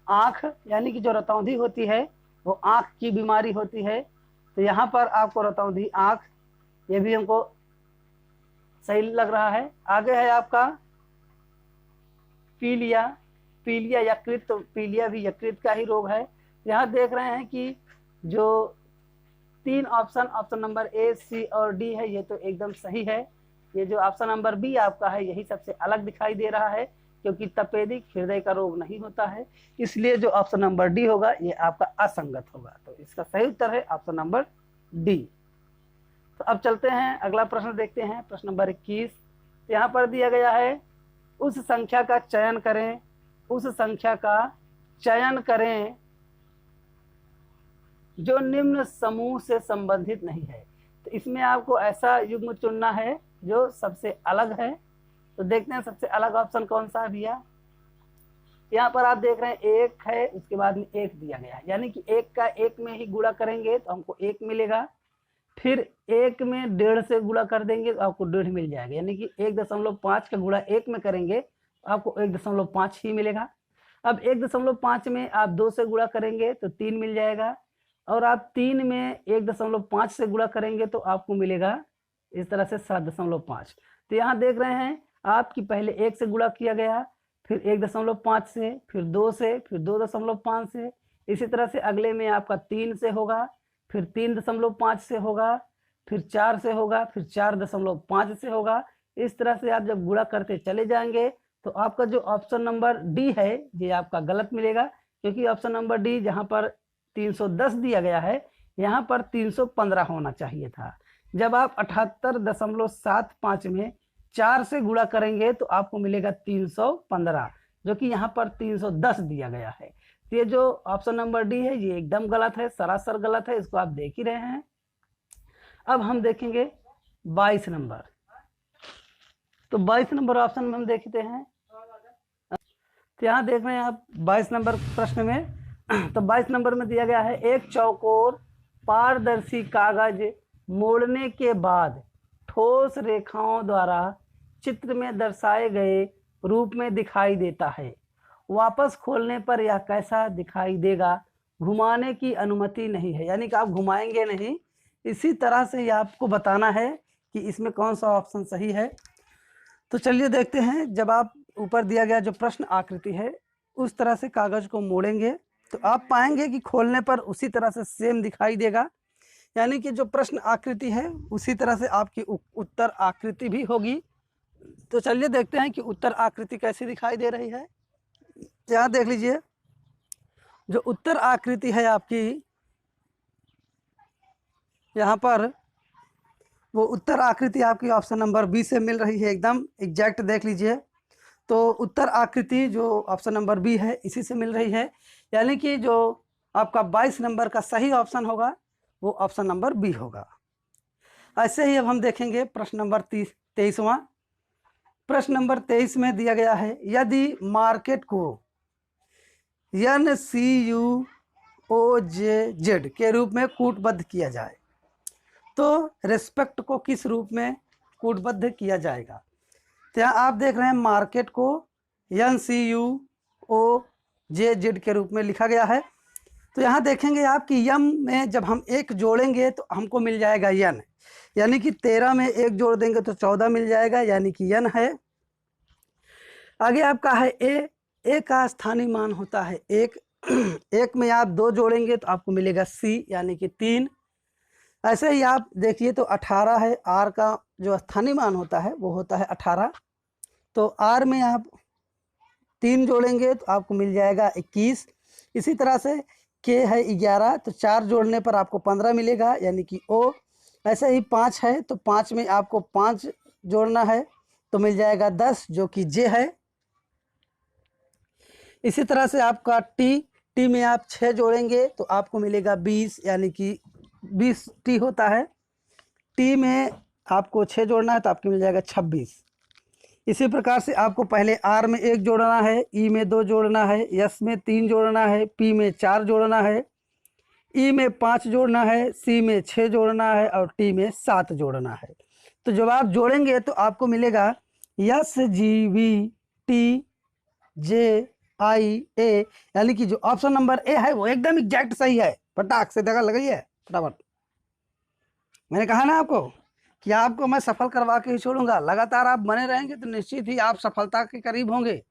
आँख, यानी कि जो रतौंधी होती है वो आँख की बीमारी होती है। तो यहाँ पर आपको रतौंधी आँख, ये भी हमको सही लग रहा है। आगे है आपका पीलिया, पीलिया यकृत। तो पीलिया भी यकृत का ही रोग है। यहाँ देख रहे हैं कि जो 3 ऑप्शन, ऑप्शन नंबर ए, सी और डी है, ये तो एकदम सही है। ये जो ऑप्शन नंबर बी आपका है यही सबसे अलग दिखाई दे रहा है, क्योंकि तपेदिक हृदय का रोग नहीं होता है, इसलिए जो ऑप्शन नंबर डी होगा ये आपका असंगत होगा। तो इसका सही उत्तर है ऑप्शन नंबर डी। तो अब चलते हैं अगला प्रश्न देखते हैं, प्रश्न नंबर 21। यहाँ पर दिया गया है उस संख्या का चयन करें, उस संख्या का चयन करें जो निम्न समूह से संबंधित नहीं है। तो इसमें आपको ऐसा युग्म चुनना है जो सबसे अलग है। तो देखते हैं सबसे अलग ऑप्शन कौन सा है भैया। यहाँ पर आप देख रहे हैं एक है, उसके बाद में एक दिया गया है, यानी कि एक का एक में ही गुणा करेंगे तो हमको एक मिलेगा। फिर एक में 1.5 से गुणा कर देंगे तो आपको 1.5 मिल जाएगा, यानी कि 1.5 का गुणा एक में करेंगे तो आपको 1.5 ही मिलेगा। अब 1.5 में आप 2 से गुणा करेंगे तो 3 मिल जाएगा, और आप 3 में 1.5 से गुणा करेंगे तो आपको मिलेगा इस तरह से 7.5। तो यहाँ देख रहे हैं आपकी पहले 1 से गुणा किया गया, फिर 1.5 से, फिर 2 से, फिर 2.5 से, इसी तरह से अगले में आपका 3 से होगा, फिर 3.5 से होगा, फिर 4 से होगा, फिर 4.5 से होगा। इस तरह से आप जब गुणा करते चले जाएंगे तो आपका जो ऑप्शन नंबर डी है ये आपका गलत मिलेगा, क्योंकि ऑप्शन नंबर डी जहाँ पर 310 दिया गया है यहाँ पर 315 होना चाहिए था। जब आप 78.75 में 4 से गुणा करेंगे तो आपको मिलेगा 315, जो कि यहाँ पर 310 दिया गया है। तो ये जो ऑप्शन नंबर डी है ये एकदम गलत है, सरासर गलत है, इसको आप देख ही रहे हैं। अब हम देखेंगे 22 नंबर। तो 22 नंबर ऑप्शन में हम देखते हैं, तो यहाँ देख रहे हैं आप 22 नंबर प्रश्न में। तो 22 नंबर में दिया गया है एक चौकोर पारदर्शी कागज मोड़ने के बाद ठोस रेखाओं द्वारा चित्र में दर्शाए गए रूप में दिखाई देता है। वापस खोलने पर यह कैसा दिखाई देगा? घुमाने की अनुमति नहीं है, यानी कि आप घुमाएंगे नहीं। इसी तरह से ये आपको बताना है कि इसमें कौन सा ऑप्शन सही है। तो चलिए देखते हैं। जब आप ऊपर दिया गया जो प्रश्न आकृति है उस तरह से कागज को मोड़ेंगे तो आप पाएंगे कि खोलने पर उसी तरह से सेम दिखाई देगा, यानी कि जो प्रश्न आकृति है उसी तरह से आपकी उत्तर आकृति भी होगी। तो चलिए देखते हैं कि उत्तर आकृति कैसी दिखाई दे रही है। यहाँ देख लीजिए, जो उत्तर आकृति है आपकी, यहाँ पर वो उत्तर आकृति आपकी ऑप्शन नंबर बी से मिल रही है, एकदम एग्जैक्ट देख लीजिए। तो उत्तर आकृति जो ऑप्शन नंबर बी है इसी से मिल रही है, यानी कि जो आपका 22 नंबर का सही ऑप्शन होगा वो ऑप्शन नंबर बी होगा। ऐसे ही अब हम देखेंगे प्रश्न नंबर 23वां। प्रश्न नंबर 23 में दिया गया है यदि मार्केट को NCUOJZ के रूप में कूटबद्ध किया जाए तो रेस्पेक्ट को किस रूप में कूटबद्ध किया जाएगा? तो यहाँ आप देख रहे हैं मार्केट को NCUOJZ के रूप में लिखा गया है। तो यहाँ देखेंगे आप कि यम में जब हम एक जोड़ेंगे तो हमको मिल जाएगा यन, यानी कि 13 में एक जोड़ देंगे तो 14 मिल जाएगा, यानी कि यन है। आगे आपका है ए का स्थानीय मान होता है एक। एक में आप 2 जोड़ेंगे तो आपको मिलेगा सी, यानी कि 3। ऐसे ही आप देखिए तो 18 है, आर का जो स्थानीय मान होता है वो होता है 18। तो आर में आप 3 जोड़ेंगे तो आपको मिल जाएगा 21। इसी तरह से के है 11, तो 4 जोड़ने पर आपको 15 मिलेगा, यानी कि ओ। ऐसे ही 5 है तो 5 में आपको 5 जोड़ना है तो मिल जाएगा 10, जो कि जे है। इसी तरह से आपका टी में आप 6 जोड़ेंगे तो आपको मिलेगा 20, यानी कि 20 टी होता है। टी में आपको 6 जोड़ना है तो आपको मिल जाएगा 26। इसी प्रकार से आपको पहले आर में 1 जोड़ना है, ई में 2 जोड़ना है, एस में 3 जोड़ना है, पी में 4 जोड़ना है, ई में 5 जोड़ना है, सी में 6 जोड़ना है और टी में 7 जोड़ना है। तो जब आप जोड़ेंगे तो आपको मिलेगा SGVTJIA, यानी कि जो ऑप्शन नंबर ए है वो एकदम एग्जैक्ट सही है। फटाक से दगा लगाई है फटाफट। मैंने कहा ना आपको कि आपको मैं सफल करवा के ही छोड़ूंगा। लगातार आप बने रहेंगे तो निश्चित ही आप सफलता के करीब होंगे।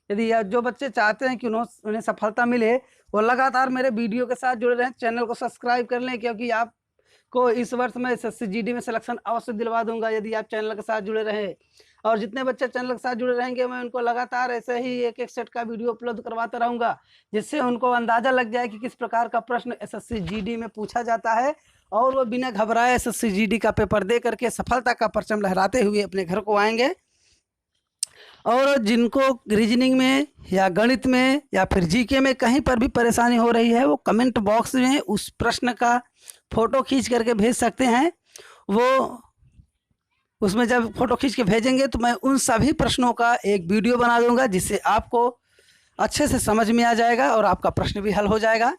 यदि जो बच्चे चाहते हैं कि उन्हें सफलता मिले वो लगातार मेरे वीडियो के साथ जुड़े रहें, चैनल को सब्सक्राइब कर लें, क्योंकि आपको इस वर्ष में SSC GD में सिलेक्शन अवश्य दिलवा दूंगा यदि आप चैनल के साथ जुड़े रहें। और जितने बच्चे चैनल के साथ जुड़े रहेंगे मैं उनको लगातार ऐसे ही एक सेट का वीडियो अपलोड करवाता रहूँगा, जिससे उनको अंदाज़ा लग जाए कि किस प्रकार का प्रश्न SSC GD में पूछा जाता है, और वो बिना घबराए SSC GD का पेपर दे करके सफलता का परचम लहराते हुए अपने घर को आएंगे। और जिनको रीजनिंग में या गणित में या फिर जीके में कहीं पर भी परेशानी हो रही है वो कमेंट बॉक्स में उस प्रश्न का फ़ोटो खींच करके भेज सकते हैं। वो उसमें जब फ़ोटो खींच के भेजेंगे तो मैं उन सभी प्रश्नों का एक वीडियो बना दूंगा, जिससे आपको अच्छे से समझ में आ जाएगा और आपका प्रश्न भी हल हो जाएगा।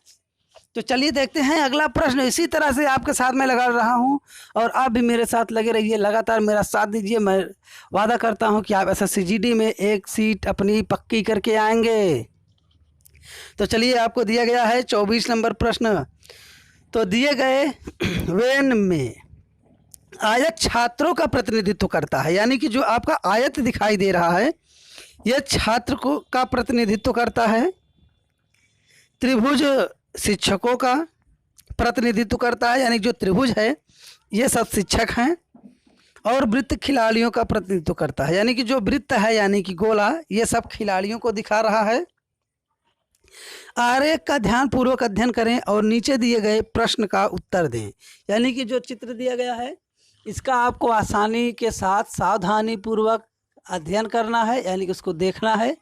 तो चलिए देखते हैं अगला प्रश्न। इसी तरह से आपके साथ मैं लगा रहा हूँ और आप भी मेरे साथ लगे रहिए, लगातार मेरा साथ दीजिए। मैं वादा करता हूँ कि आप एसएससी जीडी में एक सीट अपनी पक्की करके आएंगे। तो चलिए, आपको दिया गया है 24 नंबर प्रश्न। तो दिए गए वेन में आयत छात्रों का प्रतिनिधित्व करता है, यानी कि जो आपका आयत दिखाई दे रहा है यह छात्र को का प्रतिनिधित्व करता है। त्रिभुज शिक्षकों का प्रतिनिधित्व करता है, यानी जो त्रिभुज है ये सब शिक्षक हैं। और वृत्त खिलाड़ियों का प्रतिनिधित्व करता है, यानी कि जो वृत्त है यानी कि गोला, ये सब खिलाड़ियों को दिखा रहा है। आरेख का ध्यान पूर्वक अध्ययन करें और नीचे दिए गए प्रश्न का उत्तर दें। यानी कि जो चित्र दिया गया है इसका आपको आसानी के साथ सावधानी पूर्वक अध्ययन करना है, यानी कि उसको देखना है।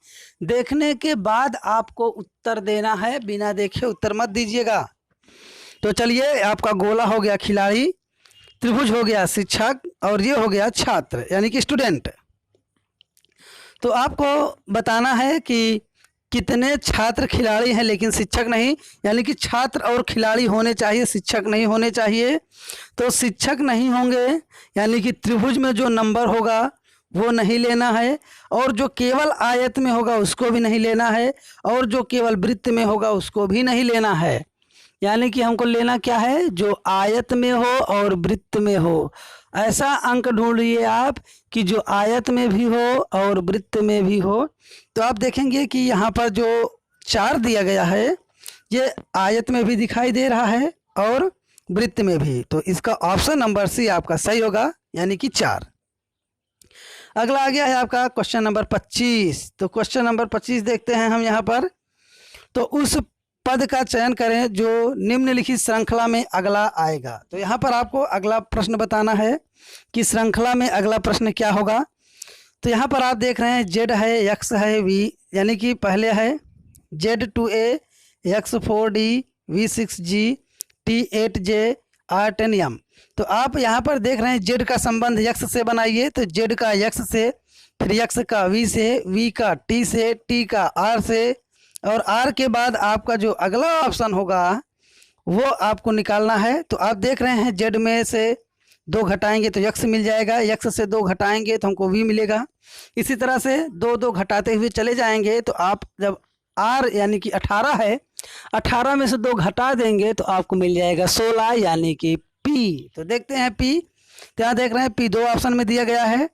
देखने के बाद आपको उत्तर देना है, बिना देखे उत्तर मत दीजिएगा। तो चलिए, आपका गोला हो गया खिलाड़ी, त्रिभुज हो गया शिक्षक और ये हो गया छात्र यानी कि स्टूडेंट। तो आपको बताना है कि कितने छात्र खिलाड़ी हैं लेकिन शिक्षक नहीं, यानी कि छात्र और खिलाड़ी होने चाहिए, शिक्षक नहीं होने चाहिए। तो शिक्षक नहीं होंगे यानी कि त्रिभुज में जो नंबर होगा वो नहीं लेना है, और जो केवल आयत में होगा उसको भी नहीं लेना है, और जो केवल वृत्त में होगा उसको भी नहीं लेना है। यानी कि हमको लेना क्या है, जो आयत में हो और वृत्त में हो। ऐसा अंक ढूंढिए आप कि जो आयत में भी हो और वृत्त में भी हो। तो आप देखेंगे कि यहाँ पर जो 4 दिया गया है ये आयत में भी दिखाई दे रहा है और वृत्त में भी। तो इसका ऑप्शन नंबर सी आपका सही होगा, यानी कि 4। अगला आ गया है आपका क्वेश्चन नंबर 25। तो क्वेश्चन नंबर 25 देखते हैं हम यहाँ पर। तो उस पद का चयन करें जो निम्नलिखित श्रृंखला में अगला आएगा। तो यहाँ पर आपको अगला प्रश्न बताना है कि श्रृंखला में अगला प्रश्न क्या होगा। तो यहाँ पर आप देख रहे हैं Z है, X है, V, यानी कि पहले है Z2A, X4D, V6G, T8J, R10M। तो आप यहाँ पर देख रहे हैं Z का संबंध X से बनाइए। तो Z का X से, फिर X का V से, V का T से, T का R से, और R के बाद आपका जो अगला ऑप्शन होगा वो आपको निकालना है। तो आप देख रहे हैं Z में से 2 घटाएंगे तो X मिल जाएगा, X से 2 घटाएंगे तो हमको V मिलेगा। इसी तरह से 2 घटाते हुए चले जाएंगे। तो आप जब R यानी कि 18 है, 18 में से 2 घटा देंगे तो आपको मिल जाएगा 16 यानी कि P। तो देखते हैं P। तो यहाँ देख रहे हैं P 2 ऑप्शन में दिया गया है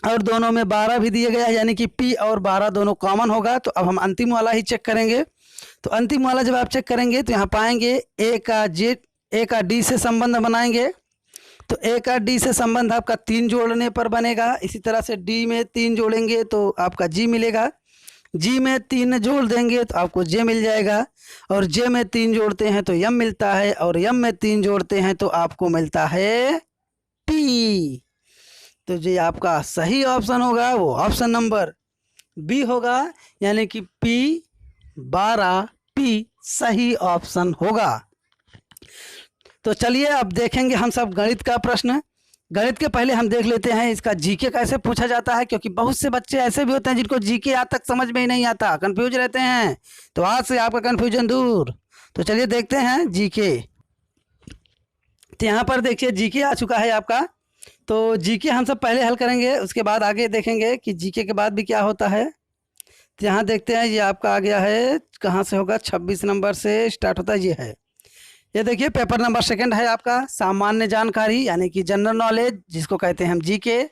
और दोनों में 12 भी दिया गया है, यानी कि P और 12 दोनों कॉमन होगा। तो अब हम अंतिम वाला ही चेक करेंगे। तो अंतिम वाला जब आप चेक करेंगे तो यहाँ पाएंगे A का D से संबंध बनाएंगे। तो A का D से संबंध आपका 3 जोड़ने पर बनेगा। इसी तरह से D में 3 जोड़ेंगे तो आपका G मिलेगा, G में 3 जोड़ देंगे तो आपको J मिल जाएगा, और J में 3 जोड़ते हैं तो M मिलता है, और M में 3 जोड़ते हैं तो आपको मिलता है T। तो जो आपका सही ऑप्शन होगा वो ऑप्शन नंबर बी होगा, यानी कि P12P सही ऑप्शन होगा। तो चलिए अब देखेंगे हम सब गणित का प्रश्न। गणित के पहले हम देख लेते हैं इसका जीके कैसे पूछा जाता है, क्योंकि बहुत से बच्चे ऐसे भी होते हैं जिनको जीके आज तक समझ में ही नहीं आता, कंफ्यूज रहते हैं। तो आज से आपका कंफ्यूजन दूर। तो चलिए देखते हैं जीके। तो यहाँ पर देखिए जीके आ चुका है आपका। तो जीके हम सब पहले हल करेंगे, उसके बाद आगे देखेंगे कि जीके के बाद भी क्या होता है। तो यहाँ देखते हैं ये आपका आ गया है, कहाँ से होगा, 26 नंबर से स्टार्ट होता है। ये है, ये देखिए पेपर नंबर 2 है आपका, सामान्य जानकारी यानी कि जनरल नॉलेज, जिसको कहते हैं हम जीके।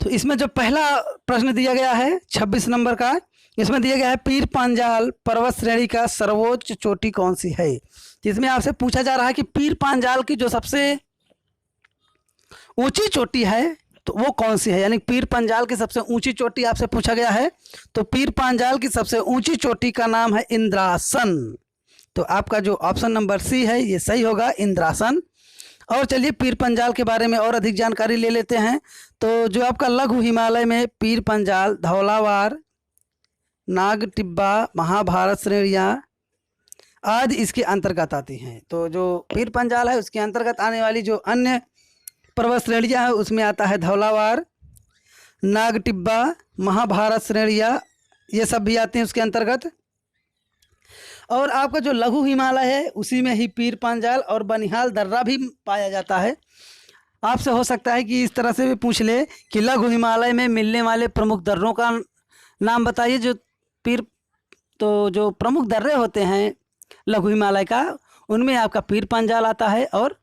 तो इसमें जो पहला प्रश्न दिया गया है 26 नंबर का, इसमें दिया गया है पीर पांजाल पर्वत श्रेणी का सर्वोच्च चोटी कौन सी है। जिसमें आपसे पूछा जा रहा है कि पीर पांजाल की जो सबसे ऊंची चोटी है तो वो कौन सी है, यानी पीर पांजाल की सबसे ऊंची चोटी आपसे पूछा गया है। तो पीर पांजाल की सबसे ऊंची चोटी का नाम है इंद्रासन। तो आपका जो ऑप्शन नंबर सी है ये सही होगा, इंद्रासन। और चलिए पीर पांजाल के बारे में और अधिक जानकारी ले लेते हैं। तो जो आपका लघु हिमालय में पीर पांजाल, धौलावार, नाग टिब्बा, महाभारत श्रेणियाँ आदि इसके अंतर्गत आती हैं। तो जो पीर पांजाल है उसके अंतर्गत आने वाली जो अन्य पर्वत श्रेणियाँ हैं उसमें आता है धौलावार, नाग टिब्बा, महाभारत श्रेणियाँ ये सब भी आते हैं उसके अंतर्गत। और आपका जो लघु हिमालय है उसी में ही पीर पांजाल और बनिहाल दर्रा भी पाया जाता है। आपसे हो सकता है कि इस तरह से भी पूछ ले कि लघु हिमालय में मिलने वाले प्रमुख दर्रों का नाम बताइए। जो प्रमुख दर्रे होते हैं लघु हिमालय का, उनमें आपका पीर पांजाल आता है और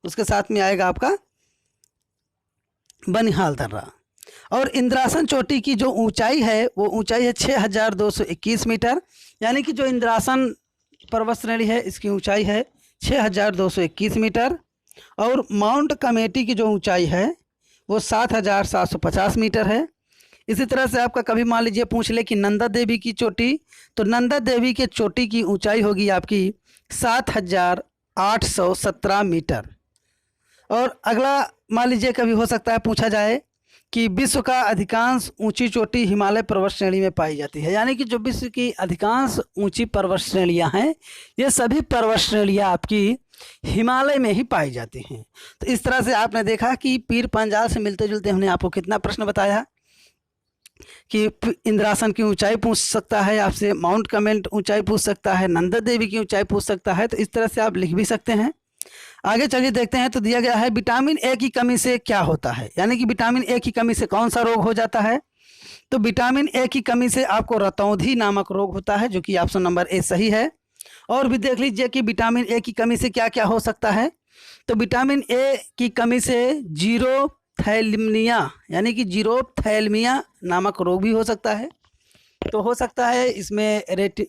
उसके साथ में आएगा आपका बनिहाल दर्रा। और इंद्रासन चोटी की जो ऊंचाई है वो ऊंचाई है 6221 मीटर, यानी कि जो इंद्रासन पर्वत श्रेणी है इसकी ऊंचाई है 6221 मीटर। और माउंट कमेटी की जो ऊंचाई है वो 7750 मीटर है। इसी तरह से आपका कभी मान लीजिए पूछ ले कि नंदा देवी की चोटी, तो नंदा देवी के चोटी की ऊंचाई होगी आपकी 7817 मीटर। और अगला मान लीजिए कभी हो सकता है पूछा जाए कि विश्व का अधिकांश ऊंची चोटी हिमालय पर्वत श्रेणी में पाई जाती है, यानी कि जो विश्व की अधिकांश ऊंची पर्वत श्रेणियां हैं ये सभी पर्वत श्रेणियां आपकी हिमालय में ही पाई जाती हैं। तो इस तरह से आपने देखा कि पीर पांजाल से मिलते जुलते हमने आपको कितना प्रश्न बताया कि इंद्रासन की ऊंचाई पूछ सकता है आपसे, माउंट कमेंट ऊंचाई पूछ सकता है, नंदा देवी की ऊंचाई पूछ सकता है। तो इस तरह से आप लिख भी सकते हैं। आगे चलिए देखते हैं। तो दिया गया है विटामिन ए की कमी से क्या होता है, यानी कि विटामिन ए की कमी से कौन सा रोग हो जाता है। तो विटामिन ए की कमी से आपको रतौंधी नामक रोग होता है, जो कि ऑप्शन नंबर ए सही है। और भी देख लीजिए कि विटामिन ए की कमी से क्या क्या हो सकता है। तो विटामिन ए की कमी से जीरोथैलेमिया, यानी कि जीरोथैलेमिया नामक रोग भी हो सकता है। तो हो सकता है इसमें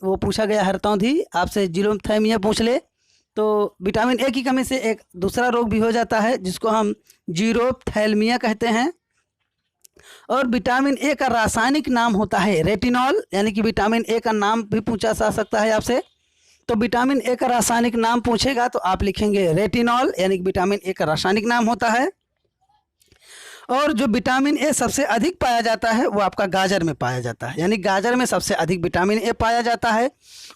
वो पूछा गया है रतौंधी, आपसे जीरोथैलेमिया पूछ ले तो विटामिन ए की कमी से एक दूसरा रोग भी हो जाता है जिसको हम जीरोथैलेमिया कहते हैं। और विटामिन ए का रासायनिक नाम होता है रेटिनॉल, यानी कि विटामिन ए का नाम भी पूछा जा सकता है आपसे। तो विटामिन ए का रासायनिक नाम पूछेगा तो आप लिखेंगे रेटिनॉल, यानी कि विटामिन ए का रासायनिक नाम होता है। और जो विटामिन ए सबसे अधिक पाया जाता है वो आपका गाजर में पाया जाता है, यानी गाजर में सबसे अधिक विटामिन ए पाया जाता है।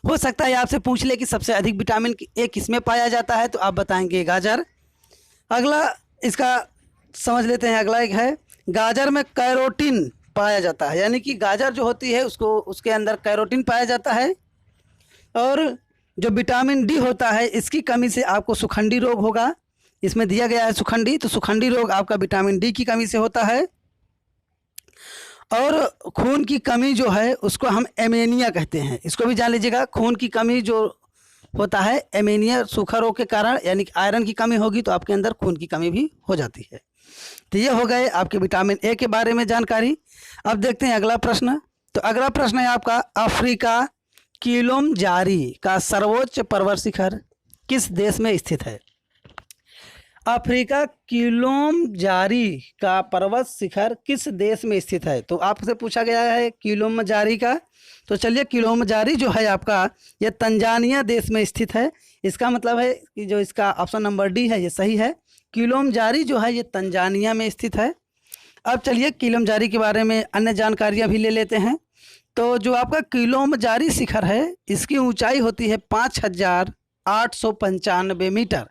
हो सकता है आपसे पूछ ले कि सबसे अधिक विटामिन ए किस में पाया जाता है, तो आप बताएंगे गाजर। अगला इसका समझ लेते हैं। अगला एक है गाजर में कैरोटीन पाया जाता है, यानी कि गाजर जो होती है उसके अंदर कैरोटीन पाया जाता है। और जो विटामिन डी होता है इसकी कमी से आपको सुखंडी रोग होगा, इसमें दिया गया है सुखंडी। तो सुखंडी रोग आपका विटामिन डी की कमी से होता है। और खून की कमी जो है उसको हम एनीमिया कहते हैं, इसको भी जान लीजिएगा। खून की कमी जो होता है एनीमिया, सूखा रोग के कारण, यानी कि आयरन की कमी होगी तो आपके अंदर खून की कमी भी हो जाती है। तो ये हो गए आपके विटामिन ए के बारे में जानकारी। अब देखते हैं अगला प्रश्न। तो अगला प्रश्न है आपका अफ्रीका किलिमंजारो का सर्वोच्च पर्वत शिखर किस देश में स्थित है। अफ्रीका किलिमंजारो का पर्वत शिखर किस देश में स्थित है। तो आपसे पूछा गया है किलिमंजारो का। तो चलिए किलिमंजारो जो है आपका ये तंजानिया देश में स्थित है। इसका मतलब है कि जो इसका ऑप्शन नंबर डी है ये सही है। किलिमंजारो जो है ये तंजानिया में स्थित है। अब चलिए किलिमंजारो के बारे में अन्य जानकारियाँ भी ले लेते हैं। तो जो आपका किलिमंजारो शिखर है इसकी ऊंचाई होती है 5895 मीटर।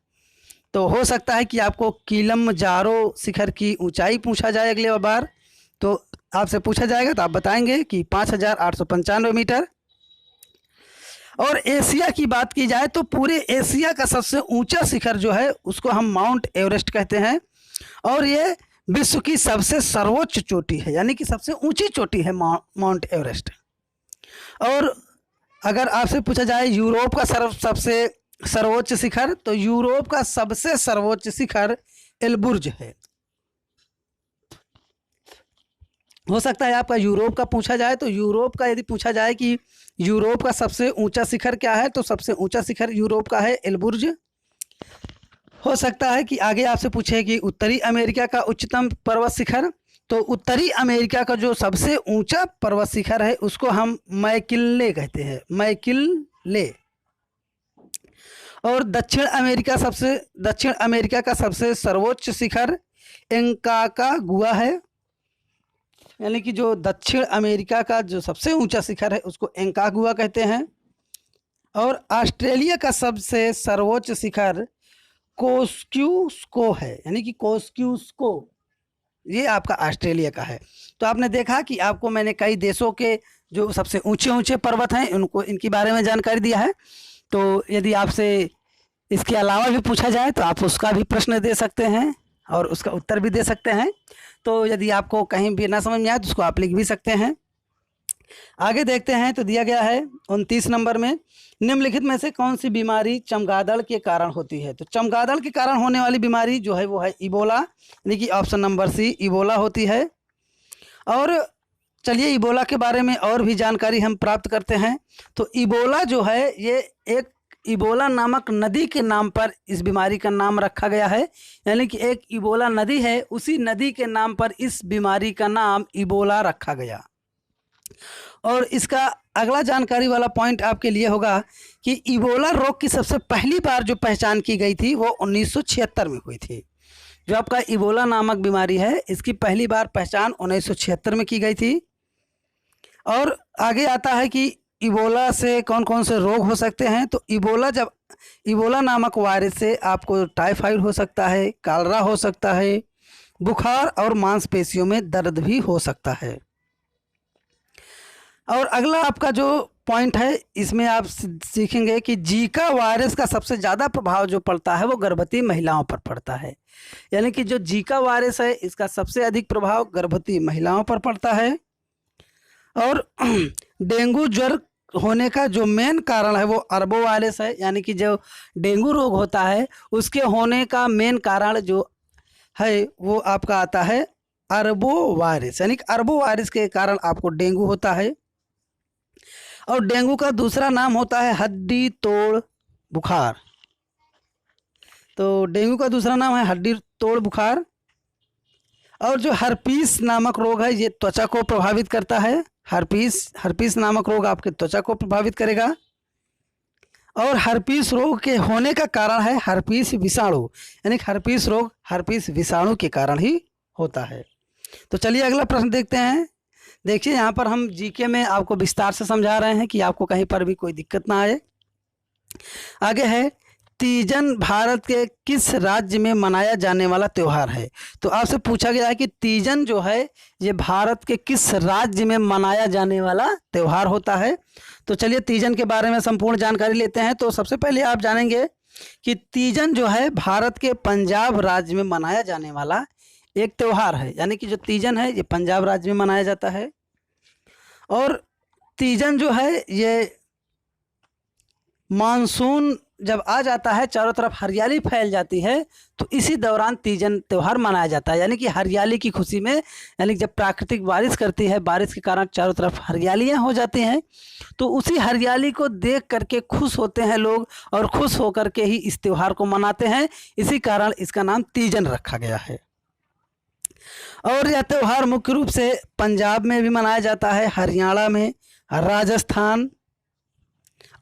तो हो सकता है कि आपको किलिमंजारो शिखर की ऊंचाई पूछा जाए अगले बार, तो आपसे पूछा जाएगा तो आप बताएंगे कि 5895 मीटर। और एशिया की बात की जाए तो पूरे एशिया का सबसे ऊंचा शिखर जो है उसको हम माउंट एवरेस्ट कहते हैं। और ये विश्व की सबसे सर्वोच्च चोटी है, यानी कि सबसे ऊंची चोटी है माउंट एवरेस्ट। और अगर आपसे पूछा जाए यूरोप का सबसे सर्वोच्च शिखर, तो यूरोप का सबसे सर्वोच्च शिखर एलबुर्ज है। हो सकता है आपका यूरोप का पूछा जाए, तो यूरोप का यदि पूछा जाए कि यूरोप का सबसे ऊंचा शिखर क्या है, तो सबसे ऊंचा शिखर यूरोप का है एलबुर्ज। हो सकता है कि आगे आपसे पूछे कि उत्तरी अमेरिका का उच्चतम पर्वत शिखर, तो उत्तरी अमेरिका का जो सबसे ऊंचा पर्वत शिखर है उसको हम मैकिन्ले कहते हैं, मैकिन्ले। और दक्षिण अमेरिका का सबसे सर्वोच्च शिखर एंकाकागुआ है, यानी कि जो दक्षिण अमेरिका का जो सबसे ऊंचा शिखर है उसको एंकागुआ कहते हैं। और ऑस्ट्रेलिया का सबसे सर्वोच्च शिखर कोस्कियुस्को है, यानी कि कोस्कियुस्को, ये आपका ऑस्ट्रेलिया का है। तो आपने देखा कि आपको मैंने कई देशों के जो सबसे ऊंचे ऊंचे पर्वत हैं उनको, इनके बारे में जानकारी दिया है। तो यदि आपसे इसके अलावा भी पूछा जाए तो आप उसका भी प्रश्न दे सकते हैं और उसका उत्तर भी दे सकते हैं। तो यदि आपको कहीं भी ना समझ में आए तो उसको आप लिख भी सकते हैं। आगे देखते हैं तो दिया गया है 29 नंबर में, निम्नलिखित में से कौन सी बीमारी चमगादड़ के कारण होती है। तो चमगादड़ के कारण होने वाली बीमारी जो है वो है इबोला, यानी कि ऑप्शन नंबर सी इबोला होती है। और चलिए इबोला के बारे में और भी जानकारी हम प्राप्त करते हैं। तो इबोला जो है ये एक इबोला नामक नदी के नाम पर इस बीमारी का नाम रखा गया है, यानी कि एक इबोला नदी है, उसी नदी के नाम पर इस बीमारी का नाम इबोला रखा गया। और इसका अगला जानकारी वाला पॉइंट आपके लिए होगा कि इबोला रोग की सबसे पहली बार जो पहचान की गई थी वो 1976 में हुई थी। जो आपका इबोला नामक बीमारी है इसकी पहली बार पहचान 1976 में की गई थी। और आगे आता है कि इबोला से कौन कौन से रोग हो सकते हैं। तो इबोला नामक वायरस से आपको टाइफाइड हो सकता है, कॉलरा हो सकता है, बुखार और मांसपेशियों में दर्द भी हो सकता है। और अगला आपका जो पॉइंट है इसमें आप सीखेंगे कि जीका वायरस का सबसे ज़्यादा प्रभाव जो पड़ता है वो गर्भवती महिलाओं पर पड़ता है, यानी कि जो जीका वायरस है इसका सबसे अधिक प्रभाव गर्भवती महिलाओं पर पड़ता है। और डेंगू ज्वर होने का जो मेन कारण है वो अरबो वायरस है, यानी कि जो डेंगू रोग होता है उसके होने का मेन कारण जो है वो आपका आता है अरबो वायरस, यानी कि अरबो वायरस के कारण आपको डेंगू होता है। और डेंगू का दूसरा नाम होता है हड्डी तोड़ बुखार। तो डेंगू का दूसरा नाम है हड्डी तोड़ बुखार। और जो हर्पीस नामक रोग है ये त्वचा को प्रभावित करता है। हर्पीस नामक रोग आपके त्वचा को प्रभावित करेगा। और हर्पीस रोग के होने का कारण है हर्पीस विषाणु, यानी हर्पीस रोग हर्पीस विषाणु के कारण ही होता है। तो चलिए अगला प्रश्न देखते हैं। देखिए यहाँ पर हम जीके में आपको विस्तार से समझा रहे हैं कि आपको कहीं पर भी कोई दिक्कत ना आए। आगे है तीजन भारत के किस राज्य में मनाया जाने वाला त्यौहार है। तो आपसे पूछा गया है कि तीजन जो है ये भारत के किस राज्य में मनाया जाने वाला त्यौहार होता है। तो चलिए तीजन के बारे में संपूर्ण जानकारी लेते हैं। तो सबसे पहले आप जानेंगे कि तीजन जो है भारत के पंजाब राज्य में मनाया जाने वाला एक त्यौहार है, यानी कि जो तीजन है ये पंजाब राज्य में मनाया जाता है। और तीजन जो है ये मानसून जब आ जाता है चारों तरफ हरियाली फैल जाती है तो इसी दौरान तीजन त्यौहार मनाया जाता है, यानी कि हरियाली की खुशी में, यानी जब प्राकृतिक बारिश करती है, बारिश के कारण चारों तरफ हरियालियाँ हो जाती हैं तो उसी हरियाली को देख करके खुश होते हैं लोग और खुश होकर के ही इस त्यौहार को मनाते हैं। इसी कारण इसका नाम तीजन रखा गया है। और यह त्यौहार मुख्य रूप से पंजाब में भी मनाया जाता है, हरियाणा में, राजस्थान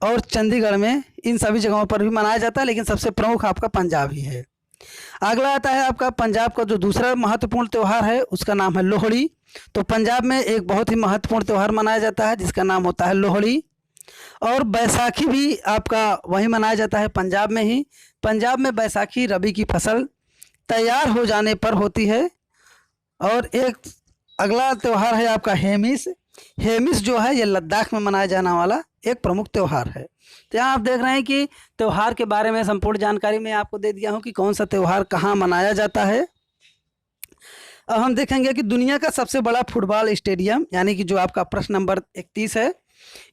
और चंडीगढ़ में, इन सभी जगहों पर भी मनाया जाता है, लेकिन सबसे प्रमुख आपका पंजाब ही है। अगला आता है आपका पंजाब का जो दूसरा महत्वपूर्ण त्यौहार है उसका नाम है लोहड़ी। तो पंजाब में एक बहुत ही महत्वपूर्ण त्यौहार मनाया जाता है जिसका नाम होता है लोहड़ी। और बैसाखी भी आपका वही मनाया जाता है पंजाब में ही। पंजाब में बैसाखी रबी की फसल तैयार हो जाने पर होती है। और एक अगला त्यौहार है आपका हेमिस। हेमिस जो है ये लद्दाख में मनाया जाने वाला एक प्रमुख त्यौहार है। तो यहाँ आप देख रहे हैं कि त्यौहार के बारे में संपूर्ण जानकारी मैं आपको दे दिया हूँ कि कौन सा त्यौहार कहाँ मनाया जाता है। अब हम देखेंगे कि दुनिया का सबसे बड़ा फुटबॉल स्टेडियम, यानी कि जो आपका प्रश्न नंबर 31 है,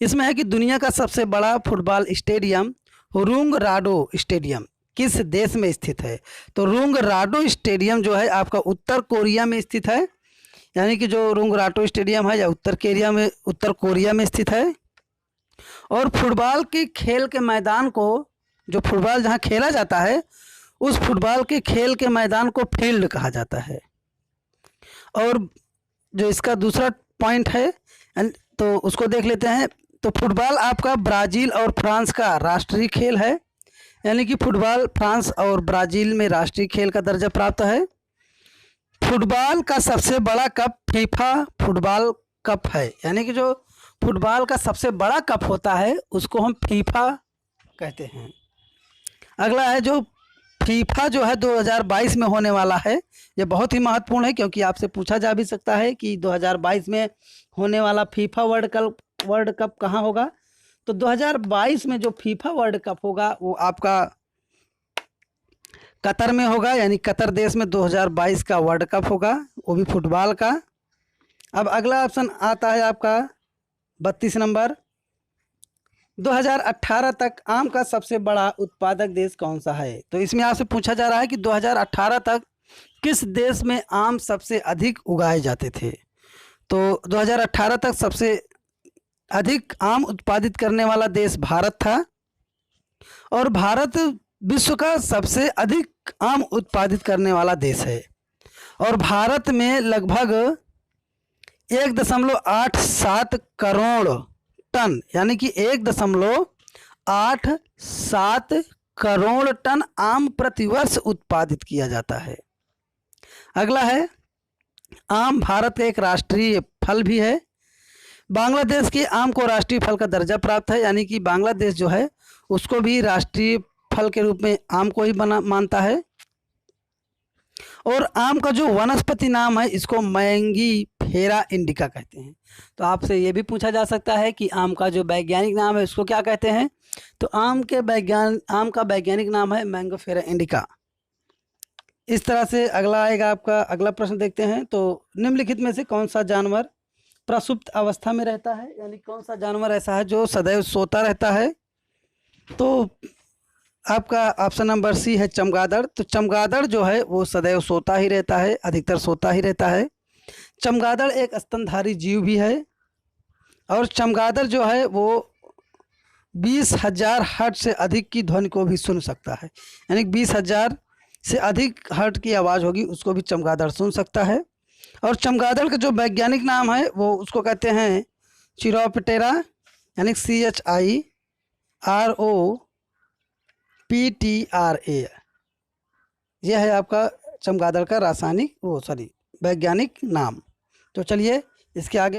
इसमें है कि दुनिया का सबसे बड़ा फुटबॉल स्टेडियम रुंगराडो स्टेडियम किस देश में स्थित है। तो रुंगराडो स्टेडियम जो है आपका उत्तर कोरिया में स्थित है, यानी कि जो रुंगराडो स्टेडियम है या उत्तर कोरिया में स्थित है। और फुटबॉल के खेल के मैदान को, जो फुटबॉल जहाँ खेला जाता है उस फुटबॉल के खेल के मैदान को फील्ड कहा जाता है। और जो इसका दूसरा पॉइंट है तो उसको देख लेते हैं। तो फुटबॉल आपका ब्राज़ील और फ्रांस का राष्ट्रीय खेल है, यानी कि फुटबॉल फ्रांस और ब्राज़ील में राष्ट्रीय खेल का दर्जा प्राप्त है। फुटबॉल का सबसे बड़ा कप फीफा फुटबॉल कप है, यानी कि जो फुटबॉल का सबसे बड़ा कप होता है उसको हम फीफा कहते हैं। अगला है जो फीफा जो है 2022 में होने वाला है। ये बहुत ही महत्वपूर्ण है क्योंकि आपसे पूछा जा भी सकता है कि 2022 में होने वाला फीफा वर्ल्ड कप कहाँ होगा। तो 2022 में जो फीफा वर्ल्ड कप होगा वो आपका कतर में होगा, यानी कतर देश में 2022 का वर्ल्ड कप होगा, वो भी फुटबॉल का। अब अगला ऑप्शन आता है आपका 32 नंबर। 2018 तक आम का सबसे बड़ा उत्पादक देश कौन सा है। तो इसमें आपसे पूछा जा रहा है कि 2018 तक किस देश में आम सबसे अधिक उगाए जाते थे। तो 2018 तक सबसे अधिक आम उत्पादित करने वाला देश भारत था, और भारत विश्व का सबसे अधिक आम उत्पादित करने वाला देश है। और भारत में लगभग 1.87 करोड़ टन, यानी कि 1.87 करोड़ टन आम प्रतिवर्ष उत्पादित किया जाता है। अगला है, आम भारत का एक राष्ट्रीय फल भी है। बांग्लादेश के आम को राष्ट्रीय फल का दर्जा प्राप्त है, यानी कि बांग्लादेश जो है उसको भी राष्ट्रीय फल के रूप में आम को ही मानता है। और आम का जो वनस्पति नाम है इसको मैंगीफेरा इंडिका कहते हैं। तो आपसे ये भी पूछा जा सकता है कि आम का जो वैज्ञानिक नाम है उसको क्या कहते हैं। तो आम का वैज्ञानिक नाम है मैंगोफेरा इंडिका। इस तरह से अगला आएगा आपका, अगला प्रश्न देखते हैं। तो निम्नलिखित में से कौन सा जानवर प्रसुप्त अवस्था में रहता है, यानी कौन सा जानवर ऐसा है जो सदैव सोता रहता है। तो आपका ऑप्शन नंबर सी है चमगादड़। तो चमगादड़ जो है वो सदैव सोता ही रहता है, अधिकतर सोता ही रहता है। चमगादड़ एक स्तनधारी जीव भी है, और चमगादड़ जो है वो 20,000 हर्ट्ज से अधिक की ध्वनि को भी सुन सकता है, यानी 20,000 से अधिक हर्ट्ज की आवाज़ होगी उसको भी चमगादड़ सुन सकता है। और चमगादड़ का जो वैज्ञानिक नाम है वो उसको कहते हैं चिरोप्टेरा, यानी CHIROPTRA। यह है आपका चमगादड़ का वैज्ञानिक नाम। तो चलिए इसके आगे